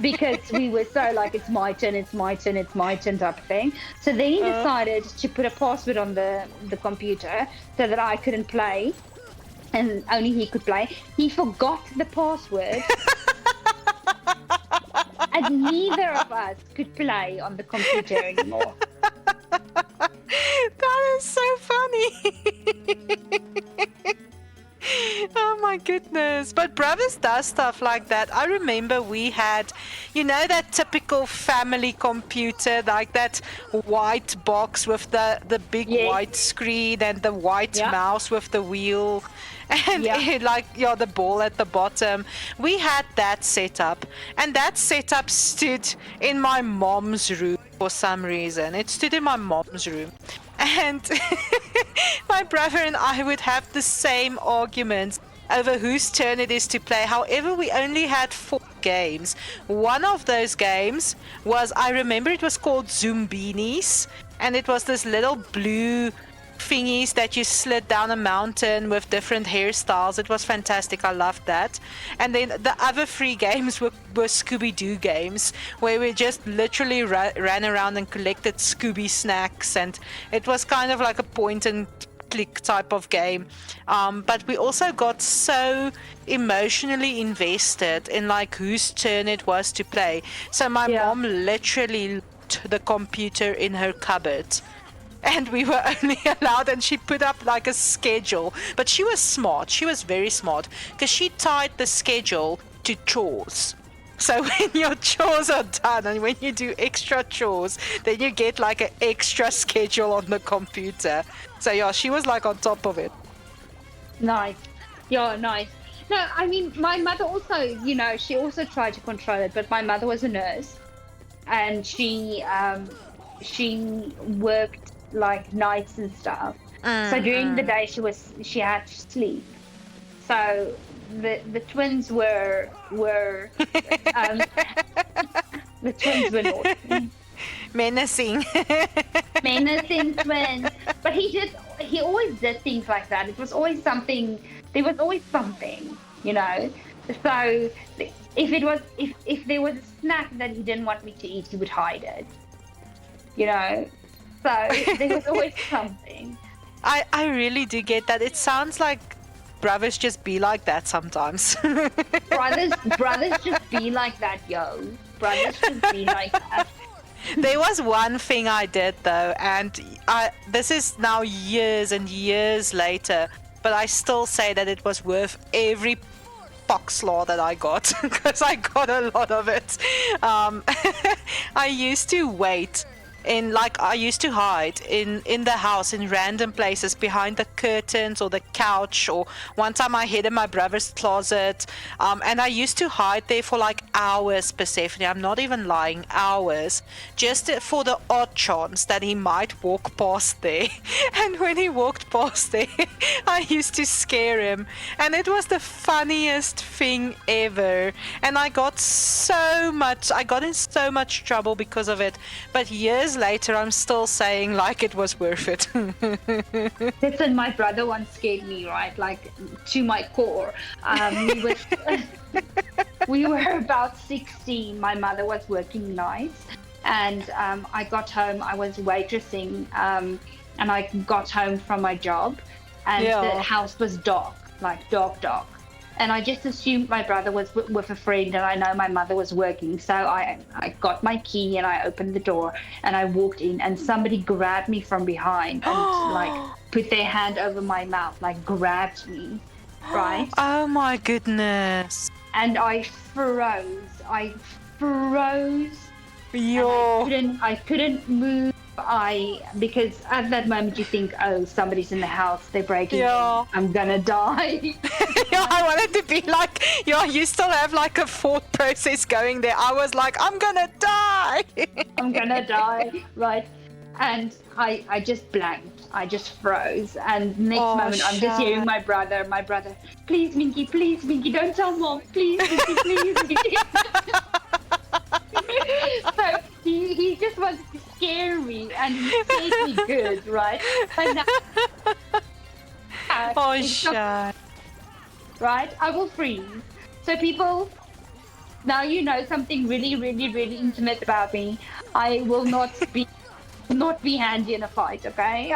because we were so like it's my turn, it's my turn, it's my turn type of thing. So then he decided to put a password on the computer so that I couldn't play, and only he could play. He forgot the password. And neither of us could play on the computer anymore. That is so funny. Oh my goodness. But Brothers does stuff like that. I remember we had, you know, that typical family computer, like that white box with the big Yes. white screen and the white Yeah. mouse with the wheel. And Yeah. like, yeah, the ball at the bottom. We had that setup. And that setup stood in my mom's room for some reason. It stood in my mom's room. And my brother and I would have the same arguments over whose turn it is to play. However, we only had 4 games. One of those games was, I remember it was called Zumbinis. And it was this little blue thingies that you slid down a mountain with different hairstyles. It was fantastic. I loved that. And then the other 3 games were Scooby-Doo games where we just literally ran around and collected Scooby snacks, and it was kind of like a point and click type of game. But we also got so emotionally invested in like whose turn it was to play. So my Yeah. mom literally locked the computer in her cupboard. And we were only allowed, and she put up like a schedule. But she was smart. She was very smart because she tied the schedule to chores. So when your chores are done and when you do extra chores, then you get like an extra schedule on the computer. So yeah, she was like on top of it. Nice. Yeah, nice. No, I mean, my mother also, you know, she also tried to control it, but my mother was a nurse, and she worked like nights and stuff. So during the day she had to sleep. So the twins were um, the twins were naughty. Menacing. Menacing twins. But he always did things like that. It was always something. There was always something, you know. So if there was a snack that he didn't want me to eat, he would hide it. You know. So there was always something. I really do get that. It sounds like brothers just be like that sometimes. brothers just be like that, yo. Brothers just be like that. There was one thing I did though, and this is now years and years later, but I still say that it was worth every poxlaw that I got, because I got a lot of it. I used to wait I used to hide in the house in random places behind the curtains or the couch, or one time I hid in my brother's closet, and I used to hide there for like hours, Persephone. I'm not even lying, hours, just for the odd chance that he might walk past there. And when he walked past there, I used to scare him, and it was the funniest thing ever. And I got in so much trouble because of it, but years later I'm still saying like it was worth it. Listen, my brother once scared me, right, like to my core. We were about 16. My mother was working nights, and I got home. I was waitressing, and I got home from my job, and the house was dark, like dark. And I just assumed my brother was with a friend, and I know my mother was working. So I got my key and I opened the door and I walked in, and somebody grabbed me from behind and like put their hand over my mouth, like grabbed me, right? Oh my goodness. And I froze. I couldn't move. Because at that moment you think, oh, somebody's in the house, they're breaking in, I'm gonna die. I wanted to be like, you still have like a thought process going there. I was like, I'm gonna die. I'm gonna die, right? And I just blanked. I just froze. And next moment I'm just hearing my brother, please Minky, don't tell mom, please Minky. So he just wanted to scare me, and he made me good, right? But now, right? I will freeze. So people, now you know something really, really, really intimate about me. I will not be handy in a fight, okay?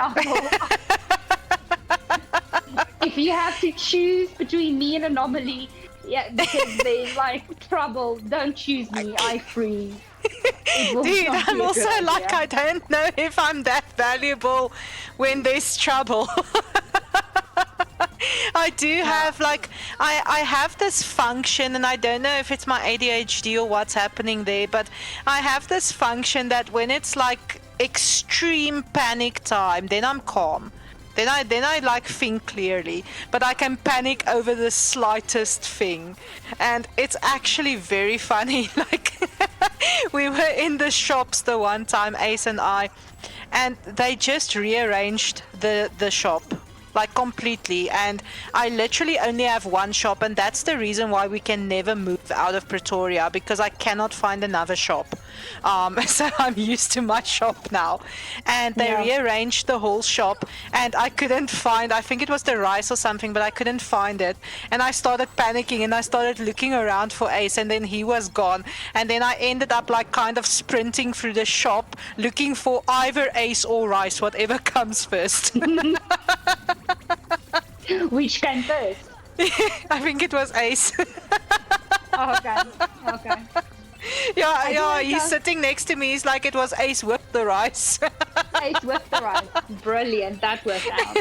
If you have to choose between me and Anomaly, because there's like trouble, don't choose me. I freeze. Dude, I'm also like, I don't know if I'm that valuable when there's trouble. I do have like, I have this function, and I don't know if it's my ADHD or what's happening there, but I have this function that when it's like extreme panic time, then I'm calm. Then I like think clearly, but I can panic over the slightest thing. And it's actually very funny. Like we were in the shops the one time, Ace and I, and they just rearranged the shop like completely, and I literally only have one shop, and that's the reason why we can never move out of Pretoria, because I cannot find another shop. So I'm used to my shop now, and they rearranged the whole shop, and I couldn't find, I think it was the rice or something, but I couldn't find it, and I started panicking, and I started looking around for Ace, and then he was gone, and then I ended up like kind of sprinting through the shop looking for either Ace or rice, whatever comes first. Which came first? I think it was Ace. Okay. Yeah, he's sitting next to me. He's like, it was Ace with the rice. Ace with the rice. Brilliant. That worked out.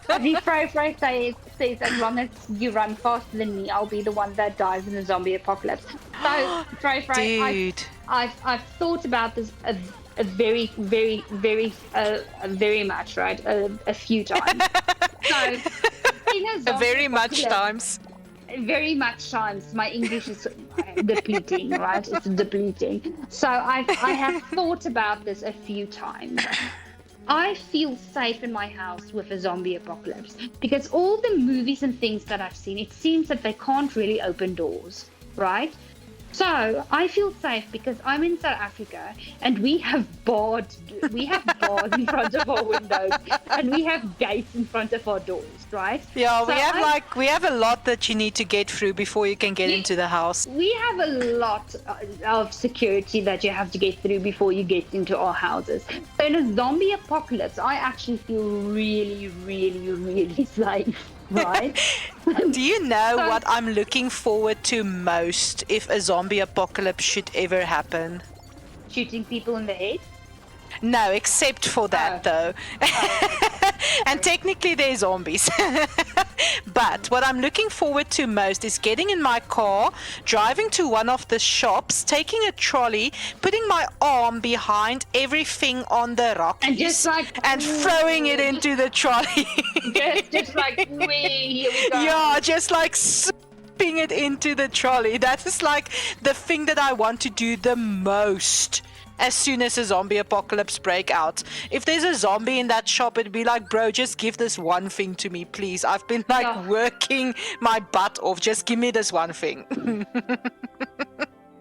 As he Fro says, as long as you run faster than me, I'll be the one that dies in the zombie apocalypse. So, Fro, dude, I've thought about this a very, very, very much, right? A few times. So, very much times. Very much times. My English is depleting, right? It's depleting. So I have thought about this a few times. I feel safe in my house with a zombie apocalypse because all the movies and things that I've seen, it seems that they can't really open doors, right? So I feel safe because I'm in South Africa and we have bars in front of our windows and we have gates in front of our doors, right? Yeah, So we have a lot that you need to get through before you can get into the house. We have a lot of security that you have to get through before you get into our houses. So in a zombie apocalypse, I actually feel really, really, really safe, right? Do you know So- what I'm looking forward to most if a zombie apocalypse should ever happen? Shooting people in the head. No, except for that though. And technically they're zombies. But what I'm looking forward to most is getting in my car, driving to one of the shops, taking a trolley, putting my arm behind everything on the Rockies, And just like and throwing it into the trolley. just like here we go. Yeah, just like sweeping it into the trolley. That is like the thing that I want to do the most as soon as a zombie apocalypse break out. If there's a zombie in that shop, it'd be like, bro, just give this one thing to me, please. I've been like Yeah. working my butt off. Just give me this one thing.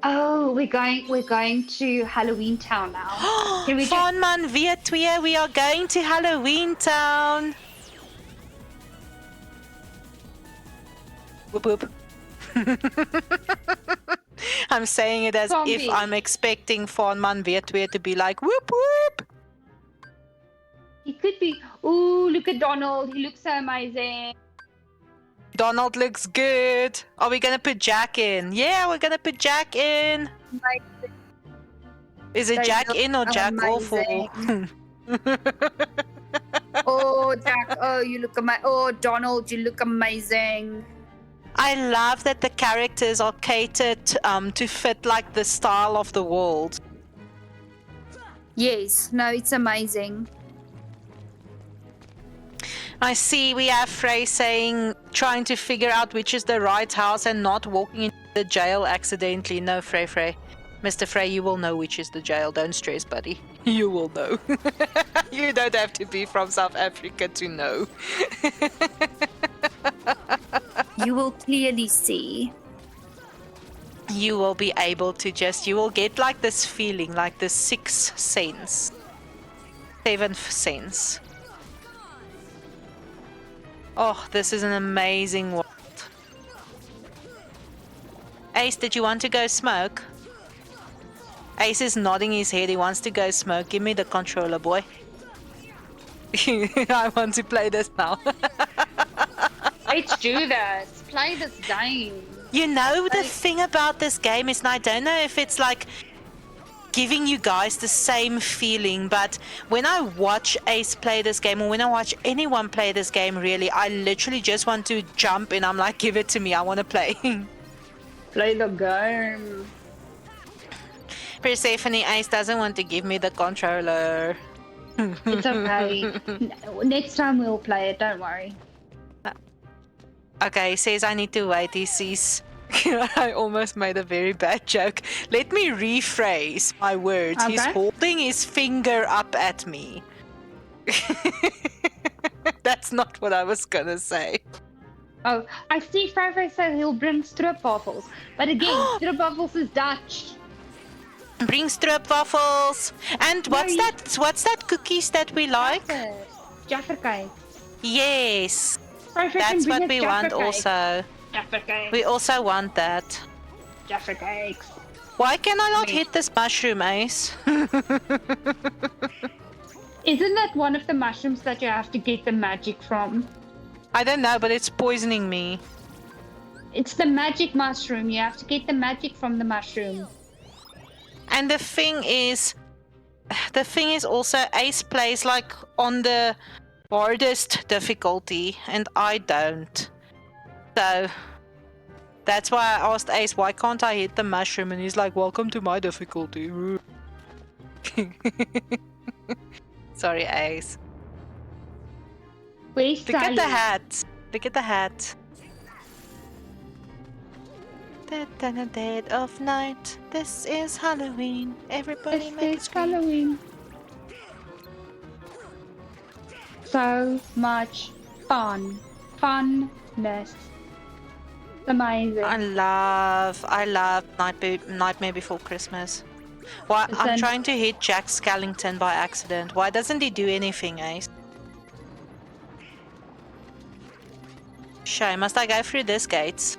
Oh, we're going to Halloween Town now. Can we just Van weer twee, we are going to Halloween Town. Whoop whoop. I'm saying it as if Zombie. I'm expecting Van weer twee to be like whoop whoop. He could be. Ooh, look at Donald. He looks so amazing. Donald looks good. Are we gonna put Jack in? Yeah, we're gonna put Jack in. Is it They Jack look in or Jack awful? Oh, Jack, oh, you look amazing. Oh, Donald, you look amazing. I love that the characters are catered to fit like the style of the world. Yes, no, it's amazing. I see we have Frey saying, trying to figure out which is the right house and not walking into the jail accidentally. No, Frey. Mr. Frey, you will know which is the jail. Don't stress, buddy. You will know. You don't have to be from South Africa to know. You will clearly see. You will be able to you will get like this feeling, like the sixth sense. Seventh sense. Oh, this is an amazing world. Ace, did you want to go smoke? Ace is nodding his head. He wants to go smoke. Give me the controller, boy. I want to play this now. Let's do this. Play this game. You know, the thing about this game is, and I don't know if it's like giving you guys the same feeling, but when I watch Ace play this game, or when I watch anyone play this game, really, I literally just want to jump in. I'm like, give it to me. I want to play. Play the game. Persephone, Ace doesn't want to give me the controller. It's okay. Next time we'll play it. Don't worry. Okay, he says I need to wait. He sees. I almost made a very bad joke. Let me rephrase my words. He's Okay. holding his finger up at me. That's not what I was gonna say. Oh, I see Frey said he'll bring stroopwafels. But again, stroopwafels is Dutch. Bring stroopwafels. And what's Yay. that? What's that cookies that we like? Jaffa cake. Yes, Frey can that's bring what us we Jaffa want. cake. Also, Jaffa cake. we also want that. Jaffa cakes. Why can I not Me. hit this mushroom, Ace? Isn't that one of the mushrooms that you have to get the magic from? I don't know, but it's poisoning me. It's the magic mushroom. You have to get the magic from the mushroom. And the thing is also Ace plays like on the hardest difficulty, and I don't. So that's why I asked Ace, why can't I hit the mushroom? And he's like, welcome to my difficulty. Sorry, Ace. Where's Look at Sally? the hat. Look at the hat. Dead of night. This is Halloween. Everybody It's make a this scream. Halloween. so much fun. Funness. Amazing. I love Nightmare Before Christmas. Why I'm Listen. trying to hit Jack Skellington by accident. Why doesn't he do anything, Ace? Shame. Must I go through this gate?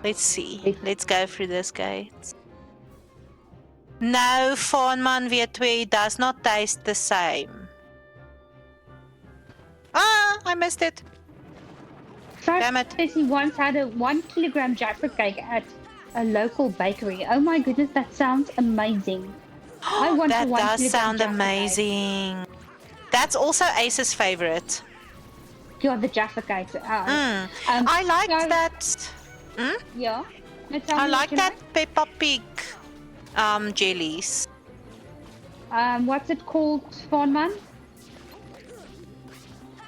Let's see. Let's go through this gate. No, Fawnman V2 does not taste the same. Ah, I missed it. Damn it. He once had a 1 kilogram Jaffa cake at a local bakery. Oh my goodness, that sounds amazing. I want That a 1 does kilogram sound Jaffa cake. amazing. That's also Ace's favorite. Yeah, the Jaffa cake. I like so- that. Yeah. Now tell I me what like you that Peppa Pig jellies. What's it called, Fawnman?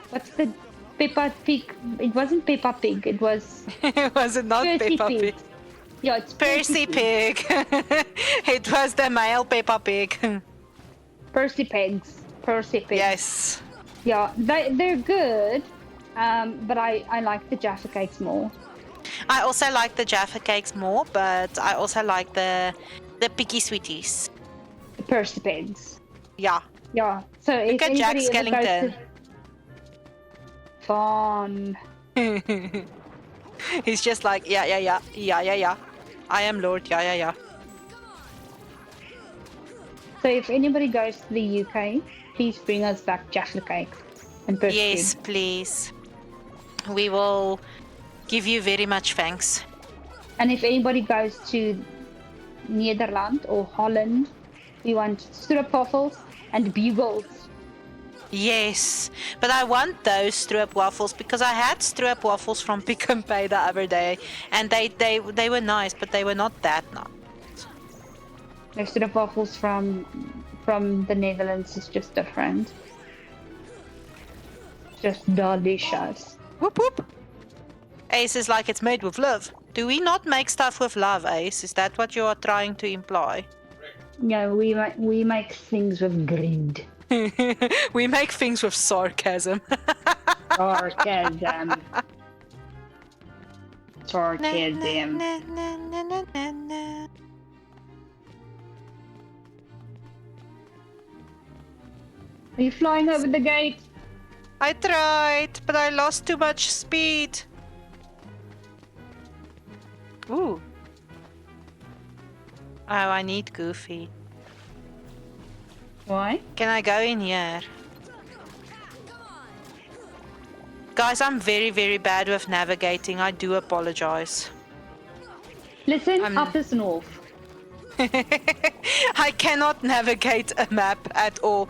What's the Peppa Pig? It wasn't Peppa Pig. It was Was it not Percy Peppa Pig. Pig? Yeah, it's Percy Pig. It was the male Peppa Pig. Percy Pigs. Percy Pigs. Yes. Yeah, they're good. But I like the Jaffa cakes more. I also like the Jaffa cakes more, but I also like the Piggy Sweeties. The Percy Pigs. Yeah. Yeah. So Look if at Jack anybody ever goes Skellington. to- Fun. He's just like, yeah. I am Lord, yeah. So if anybody goes to the UK, please bring us back Jaffa cakes and Percy Yes, Pigs. please. We will give you very much thanks. And if anybody goes to Nederland or Holland, we want stroopwafels and bugles. Yes, but I want those stroopwafels because I had stroopwafels from Pick n Pay the other day, and they were nice, but they were not that nice. The stroopwafels from the Netherlands is just different. Just delicious. Whoop whoop. Ace is like it's made with love. Do we not make stuff with love, Ace? Is that what you are trying to imply? Yeah, we make things with greed. We make things with sarcasm. Sarcasm. Sarcasm. Na, na, na, na, na, na. Are you flying over the gate? I tried, but I lost too much speed. Ooh. Oh, I need Goofy. Why? Can I go in here? Guys, I'm very, very bad with navigating. I do apologize. Listen, up is north. I cannot navigate a map at all.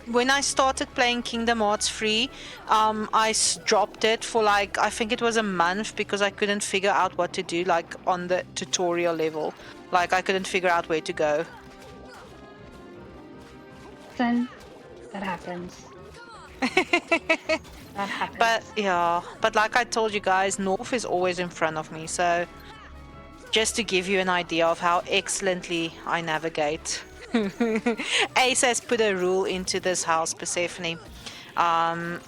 When I started playing Kingdom Hearts 3, I dropped it for like, I think it was a month because I couldn't figure out what to do, like on the tutorial level. Like I couldn't figure out where to go. Listen, that happens. That happens. But yeah, but like I told you guys, North is always in front of me, so just to give you an idea of how excellently I navigate. Ace has put a rule into this house, Persephone.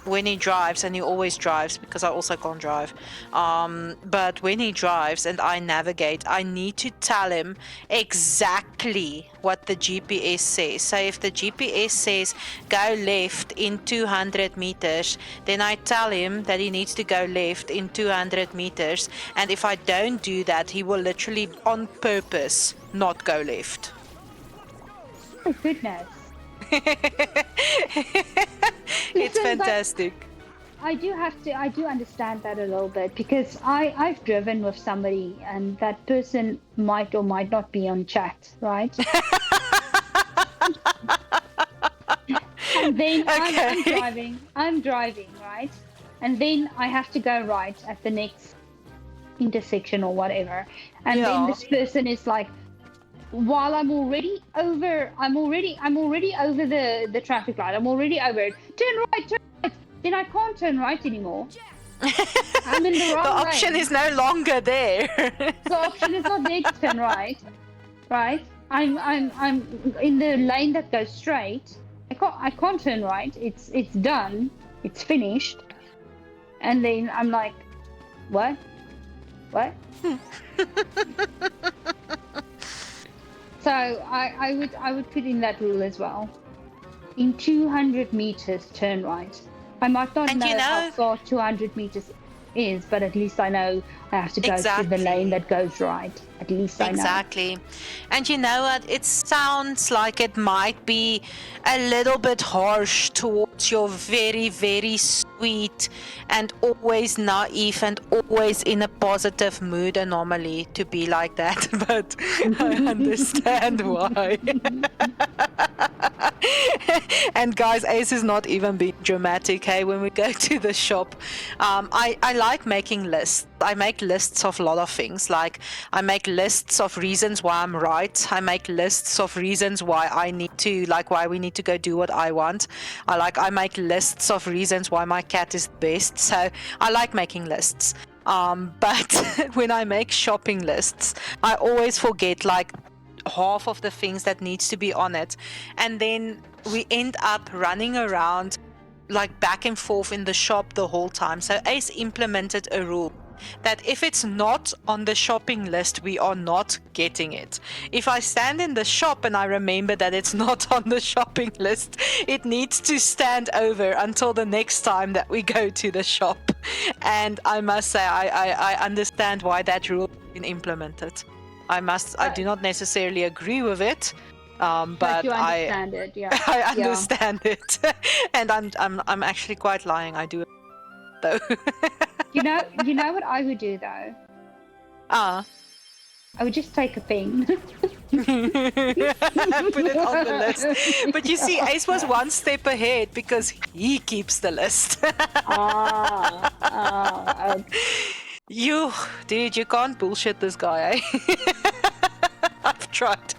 When he drives, and he always drives because I also can't drive, but when he drives and I navigate, I need to tell him exactly what the GPS says. So if the GPS says go left in 200 meters, then I tell him that he needs to go left in 200 meters, and if I don't do that, he will literally on purpose not go left. Oh goodness. It's Listen, but- fantastic. I do understand that a little bit because I've driven with somebody and that person might or might not be on chat, right? And then Okay. I'm driving, right? And then I have to go right at the next intersection or whatever. And then Yeah. this person is like, while I'm already over the traffic light. I'm already over it. Turn right. Then I can't turn right anymore. I'm in the wrong The option lane. is no longer there. The option is not there to turn right. Right? I'm in the lane that goes straight. I can't turn right. It's done. It's finished. And then I'm like, what? What? So I would put in that rule as well. In 200 meters, turn right. I might not And know, you how know- far 200 meters is, but at least I know I have to go to Exactly. the lane that goes right. At least I know. Exactly. And you know what? It sounds like it might be a little bit harsh towards your very, very sweet and always naive and always in a positive mood anomaly to be like that, but I understand why. And guys, Ace is not even being dramatic, hey, when we go to the shop. I like making lists. I make lists of a lot of things. Like I make lists of reasons why I'm right. I make lists of reasons why why we need to go do what I want. I make lists of reasons why my cat is the best. So I like making lists. But when I make shopping lists, I always forget like half of the things that needs to be on it, and then we end up running around like back and forth in the shop the whole time. So Ace implemented a rule that if it's not on the shopping list, we are not getting it. If I stand in the shop and I remember that it's not on the shopping list, it needs to stand over until the next time that we go to the shop. And I must say, I understand why that rule has been implemented. I do not necessarily agree with it, but you I understand it, yeah. I understand it, and I'm actually quite lying. I do, though. You know what I would do though? Ah. I would just take a pen. Put it on the list. But you see, Ace was one step ahead because he keeps the list. Okay. Dude, you can't bullshit this guy, eh? I've tried.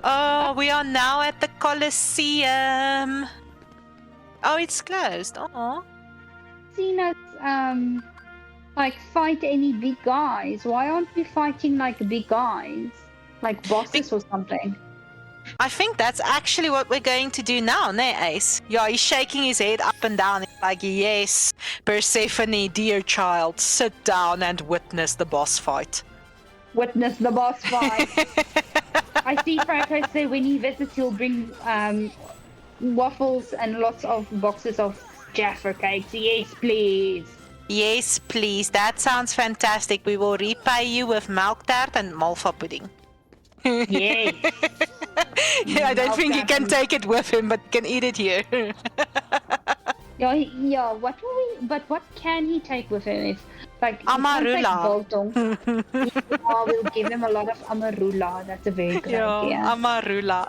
Oh, we are now at the Colosseum. Oh, it's closed. Oh. Seen us like fight any big guys. Why aren't we fighting like big guys? Like bosses or something. I think that's actually what we're going to do now, ne, Ace? Yeah, he's shaking his head up and down. He's like, yes, Persephone, dear child, sit down and witness the boss fight. Witness the boss fight. I see Franco say when he visits he'll bring waffles and lots of boxes of Jaffa cakes. Yes, please. Yes, please. That sounds fantastic. We will repay you with milk tart and malva pudding. Yes. Yeah, I don't think he can take it with him, but he can eat it here. Yeah. What can he take with him? If like he can't take Amarula. biltong. Yeah, we'll give him a lot of amarula. That's a very good idea. Amarula.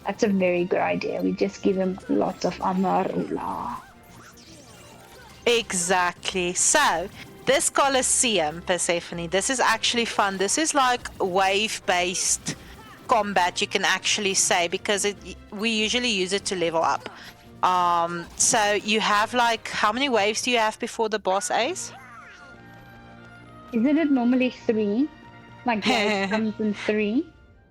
That's a very good idea. We just give him lots of amarula. Exactly. So, this Colosseum, Persephone, this is actually fun. This is like wave-based combat, you can actually say, because we usually use it to level up. So you have like, how many waves do you have before the boss, Ace? Isn't it normally 3? Like wave comes in 3?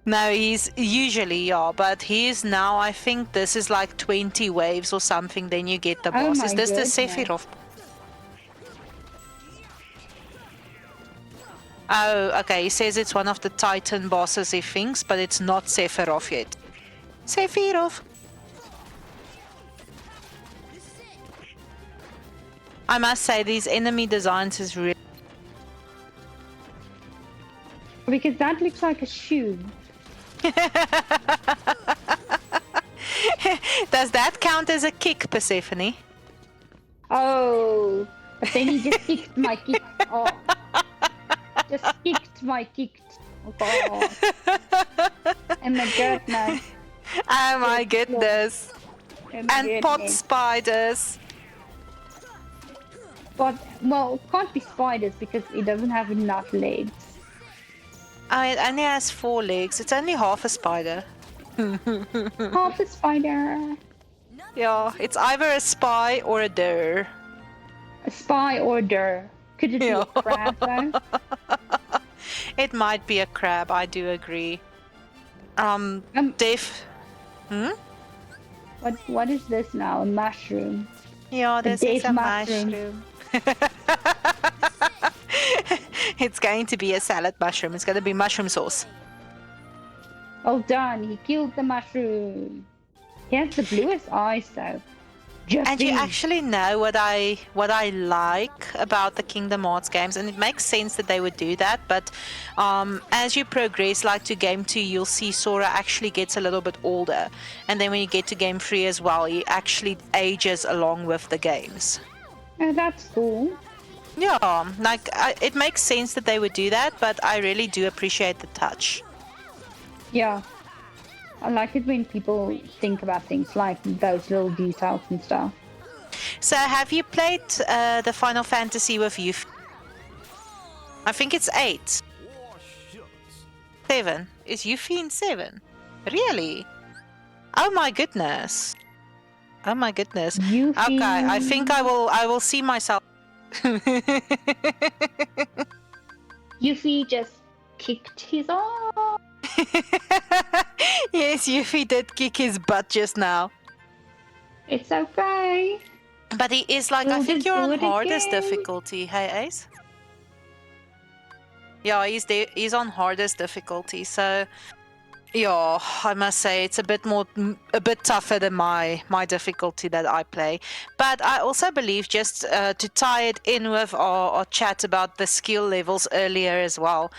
No, he's usually, yeah, but he is now, I think this is like 20 waves or something, then you get the boss. my Is this goodness. the Sephiroth? Oh, okay, he says it's one of the Titan bosses he thinks, but it's not Sephiroth yet. Sephiroth! I must say, these enemy designs is really... Because that looks like a shoe. Does that count as a kick, Persephone? Oh, but then he just kicked my kick. Oh, just kicked my kicked. Oh God. And my goodness. Oh my goodness. And pot spiders. But, well, it can't be spiders because it doesn't have enough legs. Oh, it only has 4 legs. It's only half a spider. Half a spider. Yeah, it's either a spy or a dir. A spy or a dir. Could it be Yeah. a crab though? It might be a crab, I do agree. Dave. Hmm? What is this now? A mushroom. Yeah, this is deaf a mushroom. mushroom. It's going to be a salad mushroom. It's going to be mushroom sauce. Oh done, he killed the mushroom. He has the bluest eyes though. And you Justin. actually know what I like about the Kingdom Hearts games, and it makes sense that they would do that. But as you progress, like to game 2, you'll see Sora actually gets a little bit older, and then when you get to game 3 as well, he actually ages along with the games. Oh, that's cool. Yeah, like it makes sense that they would do that, but I really do appreciate the touch. Yeah. I like it when people think about things like those little details and stuff. So, have you played the Final Fantasy with you? I think it's 8. 7. Is Yuffie in 7? Really? Oh my goodness. Oh my goodness. Yuffie. Okay, I think I will see myself. Yuffie just kicked his ass. Yes, Yuffie did kick his butt just now. It's okay. But he is like, I We'll think just you're do on it hardest again. difficulty. Hey, Ace? Yeah, he's on hardest difficulty. So, yeah, I must say it's a bit tougher than my difficulty that I play. But I also believe, just to tie it in with our chat about the skill levels earlier as well.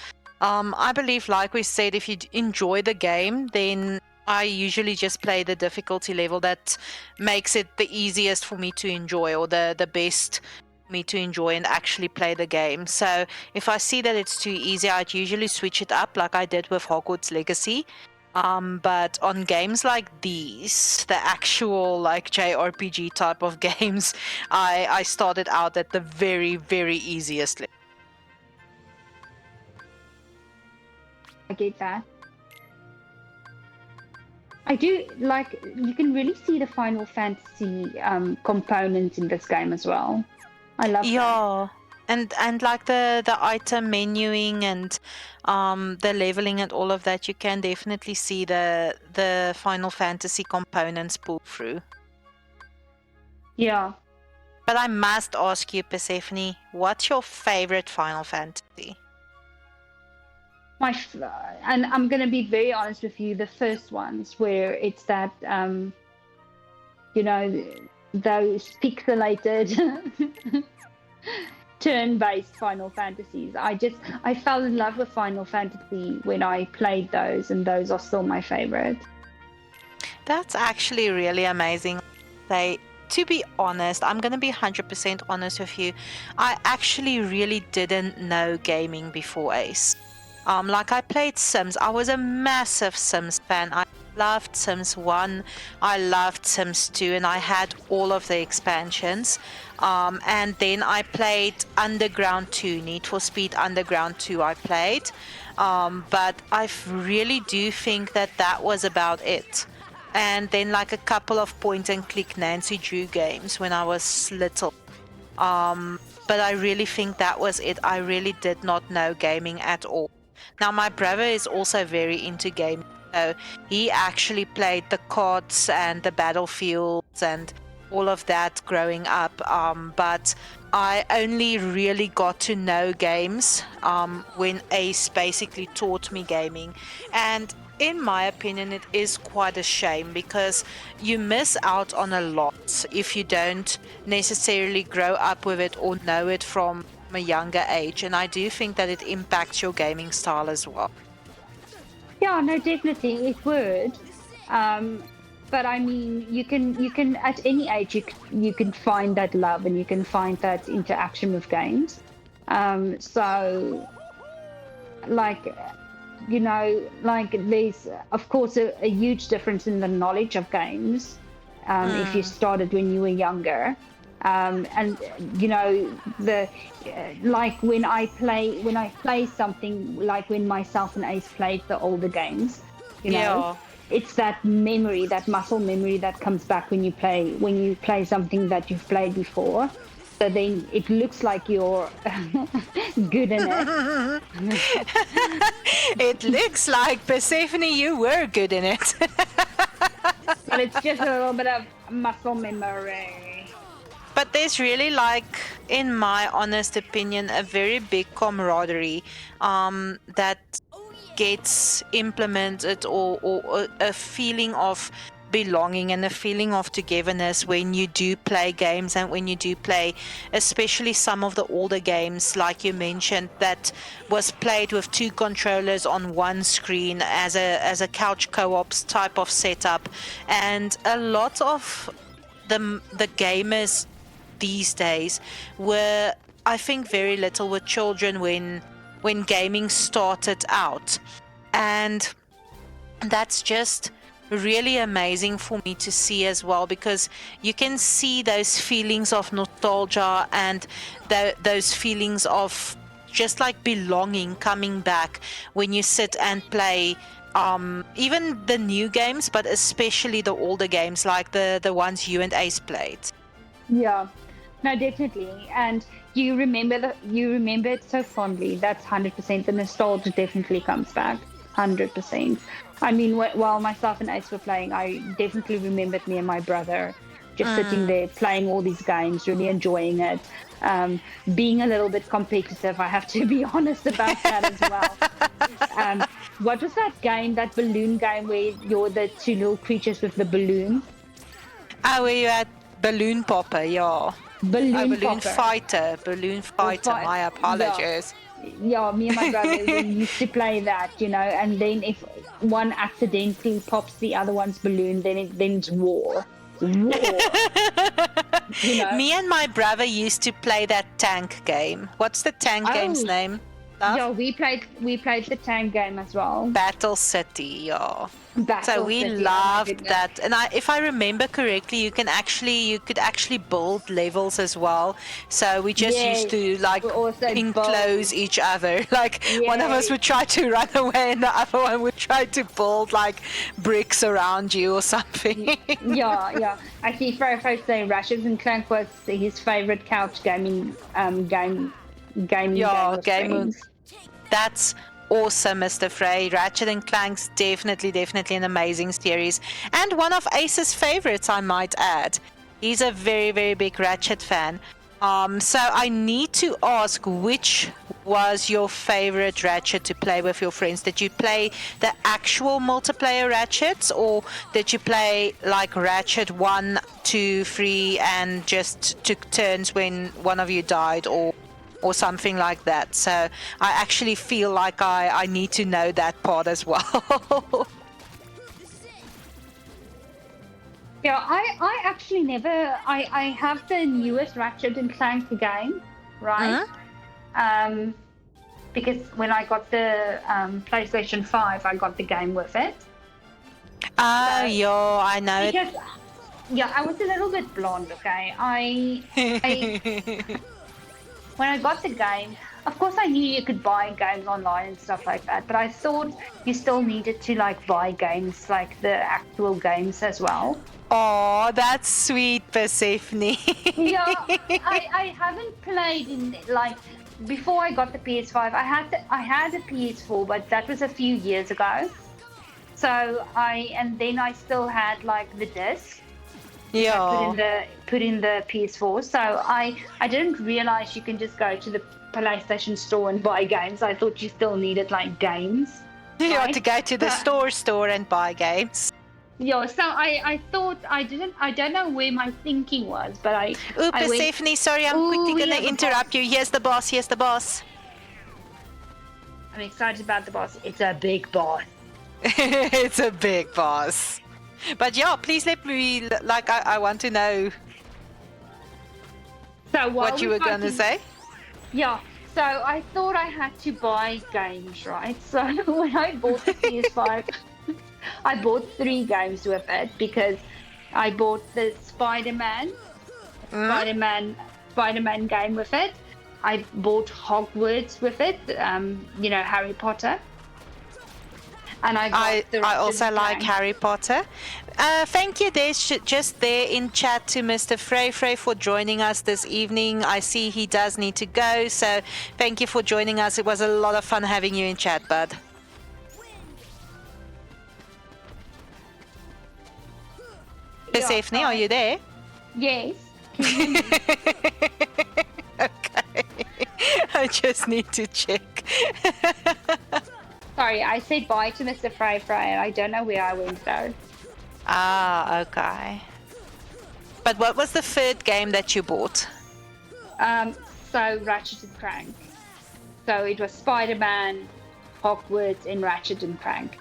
I believe, like we said, if you enjoy the game, then I usually just play the difficulty level that makes it the easiest for me to enjoy, or the best for me to enjoy and actually play the game. So if I see that it's too easy, I'd usually switch it up, like I did with Hogwarts Legacy. But on games like these, the actual like JRPG type of games, I started out at the very, very easiest level. I get that. I do like, you can really see the Final Fantasy components in this game as well. I love that. Yeah, and like the item menuing and the leveling and all of that, you can definitely see the Final Fantasy components pull through. Yeah. But I must ask you, Persephone, what's your favorite Final Fantasy? And I'm gonna be very honest with you, the first ones where it's that those pixelated turn-based Final Fantasies. I fell in love with Final Fantasy when I played those, and those are still my favorite. That's actually really amazing. To be honest, I'm going to be 100% honest with you. I actually really didn't know gaming before Ace. Like I played Sims. I was a massive Sims fan. I loved Sims 1, I loved Sims 2, and I had all of the expansions. And then I played Underground 2, Need for Speed Underground 2 I played. But I really do think that was about it. And then like a couple of point and click Nancy Drew games when I was little. But I really think that was it. I really did not know gaming at all. Now my brother is also very into gaming, so he actually played the CODs and the Battlefields and all of that growing up. But I only really got to know games when Ace basically taught me gaming. And in my opinion, it is quite a shame because you miss out on a lot if you don't necessarily grow up with it or know it from a younger age. And I do think that it impacts your gaming style as well. Yeah, no, definitely it would. But I mean, you can at any age you can find that love and you can find that interaction with games. So, like, there's of course a huge difference in the knowledge of games if you started when you were younger. And like when I play something, like when myself and Ace played the older games, it's that memory, that muscle memory that comes back when you play something that you've played before. So then it looks like you're good in it. It looks like, Persephone, you were good in it. But it's just a little bit of muscle memory. But there's really, like, in my honest opinion, a very big camaraderie that gets implemented, or a feeling of belonging and a feeling of togetherness when you do play games, and when you do play especially some of the older games like you mentioned that was played with 2 controllers on 1 screen as a couch co-op type of setup. And a lot of the gamers these days were, I think, very little with children when gaming started out. And that's just really amazing for me to see as well, because you can see those feelings of nostalgia and those feelings of just like belonging coming back when you sit and play even the new games, but especially the older games like the ones you and Ace played. Yeah, no, definitely. And you remember it so fondly. That's 100%. The nostalgia definitely comes back, 100%. I mean, while myself and Ace were playing, I definitely remembered me and my brother just sitting there playing all these games, really enjoying it. Being a little bit competitive, I have to be honest about that as well. What was that game, that balloon game where you're the 2 little creatures with the balloon? Oh, where you had Balloon Popper, yeah. Balloon Fighter. My apologies. Yeah, me and my brother we used to play that, and then if one accidentally pops the other one's balloon, then it's war. Me and my brother used to play that tank game. What's the tank game's name? Yeah, we played the tank game as well. Battle City, yeah. Battle So we City, loved that. And if I remember correctly, you could actually build levels as well. So we just used to like enclose each other. Like one of us would try to run away and the other one would try to build like bricks around you or something. Yeah. Actually, Fro say Ratchet and Clank was his favorite couch gaming game. That's awesome, Mr. Frey. Ratchet and Clank's definitely an amazing series, and one of Ace's favorites, I might add. He's a very, very big Ratchet fan. So I need to ask, which was your favorite Ratchet to play with your friends? Did you play the actual multiplayer Ratchets, or did you play like Ratchet 1, 2, 3 and just took turns when one of you died, or something like that? So I actually feel like I need to know that part as well. Yeah, I actually never. I have the newest Ratchet and Clank game, right? Because when I got the PlayStation 5, I got the game with it. Oh, yeah, I know it. Because, yeah, I was a little bit blonde, okay? I when I got the game, of course I knew you could buy games online and stuff like that, but I thought you still needed to like buy games, like the actual games as well. Oh, that's sweet, Persephone. Yeah, I haven't played in like before I got the PS5. I had a PS4, but that was a few years ago. So then I still had like the disc. Yeah. Put in the PS4. So I didn't realize you can just go to the PlayStation store and buy games. I thought you still needed like games. You had to go to the store and buy games. Yeah, so I thought I don't know where my thinking was, but Persephone, sorry, I'm quickly gonna interrupt you. Here's the boss. I'm excited about the boss. It's a big boss. It's a big boss. But yeah, please let me, like, I want to know what you were going to say. Yeah, so I thought I had to buy games, right? So when I bought the PS5, I bought 3 games with it because I bought the Spider-Man game with it. I bought Hogwarts with it, Harry Potter. And I got the I Ratchet also and like Clank. Harry Potter. Thank you just there in chat to Mr. Frey for joining us this evening. I see he does need to go, so thank you for joining us. It was a lot of fun having you in chat, bud. Persephone, are you there? Yes. Okay. I just need to check. Sorry, I said bye to Mr. Frey. I don't know where I went though. Ah, okay. But what was the third game that you bought? So Ratchet and Clank. So it was Spider-Man, Hogwarts, and Ratchet and Clank.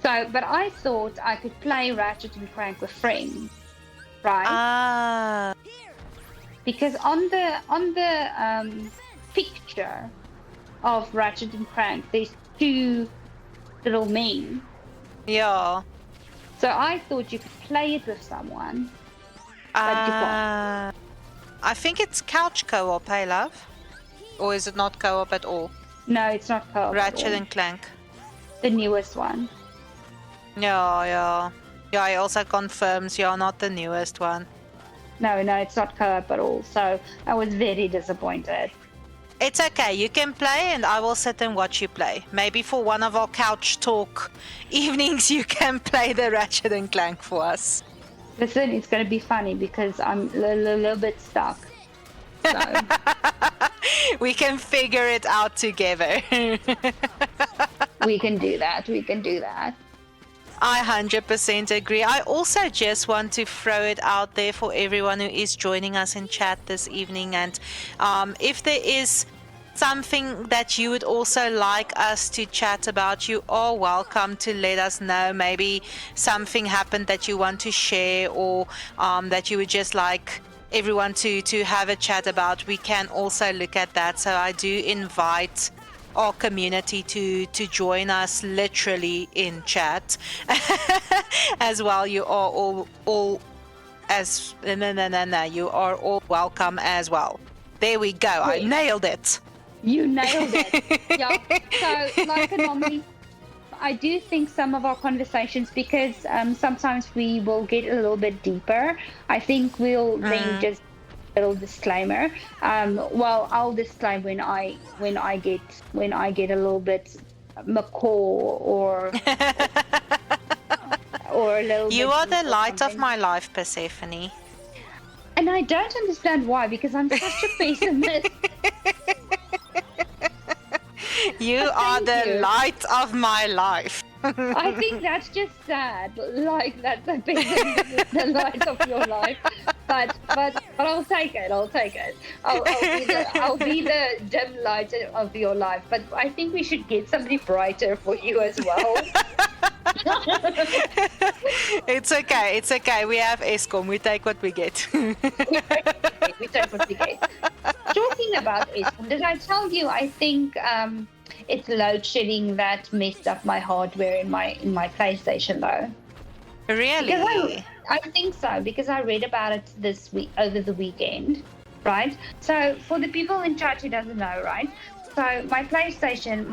So, but I thought I could play Ratchet and Clank with friends, right? Ah, Because on the picture of Ratchet and Clank, there's two little men. yeah. So I thought you could play it with someone. But you can't. I think it's couch co-op, hey love? Or is it not co-op at all? No, it's not co-op. at Ratchet all. and Clank. The newest one. Yeah. Yeah, it also confirms you're not the newest one. No, it's not co-op at all. So I was very disappointed. It's okay, you can play and I will sit and watch you play. Maybe for one of our couch talk evenings you can play the Ratchet and Clank for us. Listen, it's going to be funny because I'm a little bit stuck. So We can figure it out together. we can do that. I 100% agree. I also just want to throw it out there for everyone who is joining us in chat this evening. And if there is something that you would also like us to chat about, you are welcome to let us know. Maybe something happened that you want to share, or that you would just like everyone to have a chat about. We can also look at that. So I do invite our community to join us literally in chat as well. You are all as no, you are all welcome as well. There we go. I Yes. nailed it. You nailed it. Yeah. So, like normally, I do think some of our conversations, because sometimes we will get a little bit deeper. I think we'll then just a little disclaimer. Well, I'll disclaim when I get a little bit macaw or a little. You bit are the deep or light of something. my life, Persephone. And I don't understand why, because I'm such a pessimist. You But are thank the you. light of my life. I think that's just sad. Like that the pessimist is the light of your life. But I'll take it. I'll be the dim light of your life. But I think we should get somebody brighter for you as well. It's okay. We have ESCOM. We take what we get. We take what we get. Talking about ESCOM, did I tell you? I think it's load shedding that messed up my hardware in my PlayStation though. Really? Because I think so, because I read about it this week over the weekend, right? So for the people in chat who doesn't know, right? So my PlayStation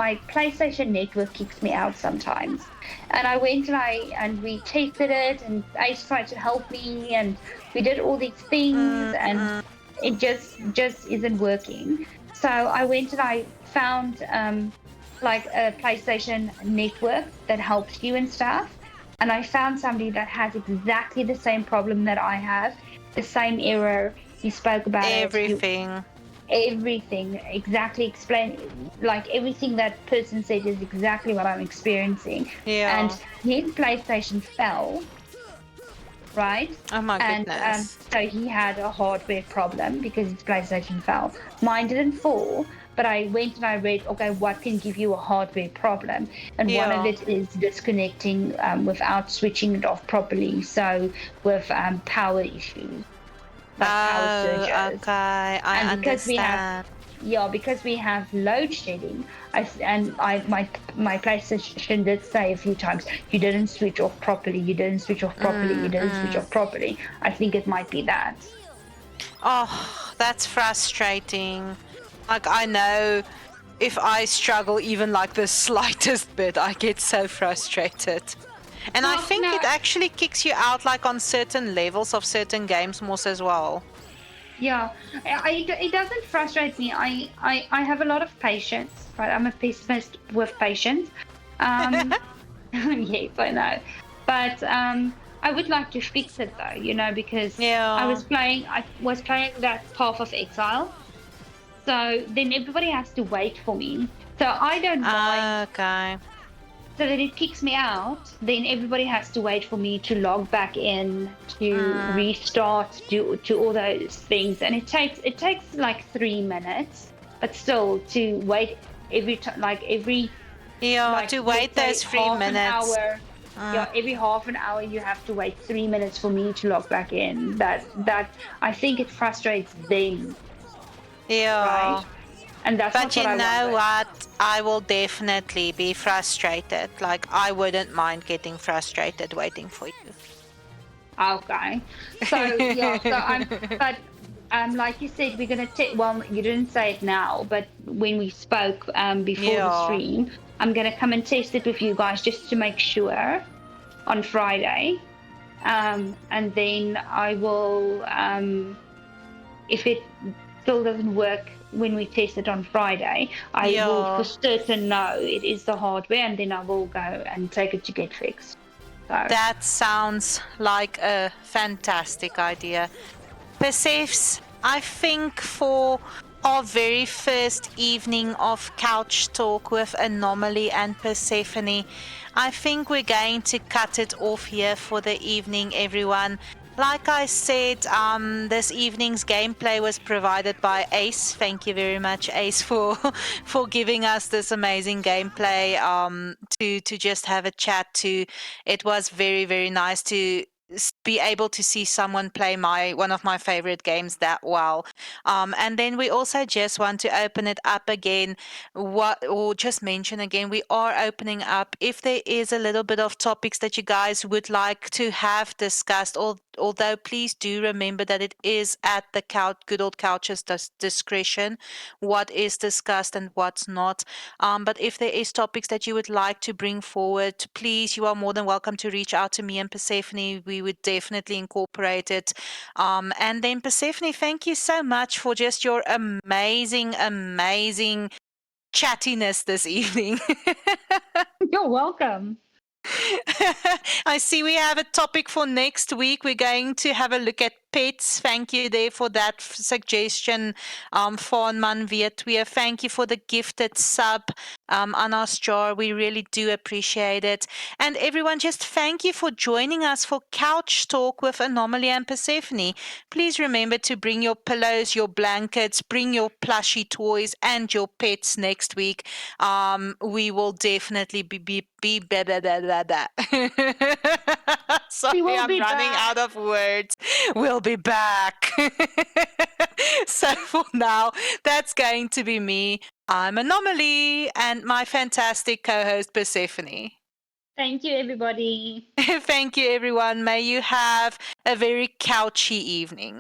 network kicks me out sometimes, and I went and we tested it, and Ace tried to help me, and we did all these things, and it just isn't working. So I went and I found like a PlayStation network that helps you and stuff. And I found somebody that has exactly the same problem that I have, the same error. He spoke about Everything. everything, exactly explain, like everything that person said is exactly what I'm experiencing. Yeah. And his PlayStation fell, right? Oh my And goodness. so he had a hardware problem because his PlayStation fell. Mine didn't fall, but I went and I read, okay, what can give you a hardware problem? And one of Yeah. it is disconnecting without switching it off properly. So with power issues, like power surges. Okay. I And because we have- understand. Because we have load shedding, my PlayStation did say a few times, you didn't switch off properly, you didn't switch off properly. I think it might be that. Oh, that's frustrating. Like, I know if I struggle even like the slightest bit, I get so frustrated. And I Well, think no. it actually kicks you out like on certain levels of certain games more as well. Yeah, it doesn't frustrate me. I have a lot of patience, right? I'm a pessimist with patience. Yes, I know. But I would like to fix it though, because Yeah. I was playing that Path of Exile. So then everybody has to wait for me. So I don't mind. Okay. So that it kicks me out, then everybody has to wait for me to log back in, to restart, do all those things, and it takes like 3 minutes, but still to wait every time, Yeah, like to wait let's say those 3 half an minutes. hour. Yeah, every half an hour you have to wait 3 minutes for me to log back in. That I think it frustrates them, Yeah. right? And that's But not you what I know wanted. what? I will definitely be frustrated. Like, I wouldn't mind getting frustrated waiting for you. Okay. So yeah, but like you said, we're gonna take. Well, you didn't say it now, but when we spoke before the Yeah. stream, I'm gonna come and test it with you guys just to make sure on Friday, and then I will if it still doesn't work when we test it on Friday, I will Yeah. for certain know it is the hardware, and then I will go and take it to get fixed. So That sounds like a fantastic idea. Perseus, I think for our very first evening of couch talk with Anomaly and Persephone, I think we're going to cut it off here for the evening, everyone. Like I said, this evening's gameplay was provided by Ace. Thank you very much, Ace, for for giving us this amazing gameplay. To just have a chat to. It was very very nice to be able to see someone play one of my favorite games that well. And then we also just want to open it up again, or just mention again, we are opening up if there is a little bit of topics that you guys would like to have discussed. Although please do remember that it is at the good old couch's discretion what is discussed and what's not. But if there is topics that you would like to bring forward, please, you are more than welcome to reach out to me and Persephone. We would definitely incorporate it. And then Persephone, thank you so much for just your amazing, amazing chattiness this evening. you're welcome. I see we have a topic for next week. We're going to have a look at pets. Thank you there for that suggestion, Fawnman Vietweer. Thank you for the gifted sub, Anas Jar. We really do appreciate it. And everyone, just thank you for joining us for Couch Talk with Anomaly and Persephone. Please remember to bring your pillows, your blankets, bring your plushy toys and your pets next week. We will definitely be blah, blah, blah, blah, blah. Sorry, will I'm be running back. out of words. We'll be back. So for now, that's going to be me. I'm Anomaly and my fantastic co-host Persephone. Thank you, everybody. Thank you, everyone. May you have a very couchy evening.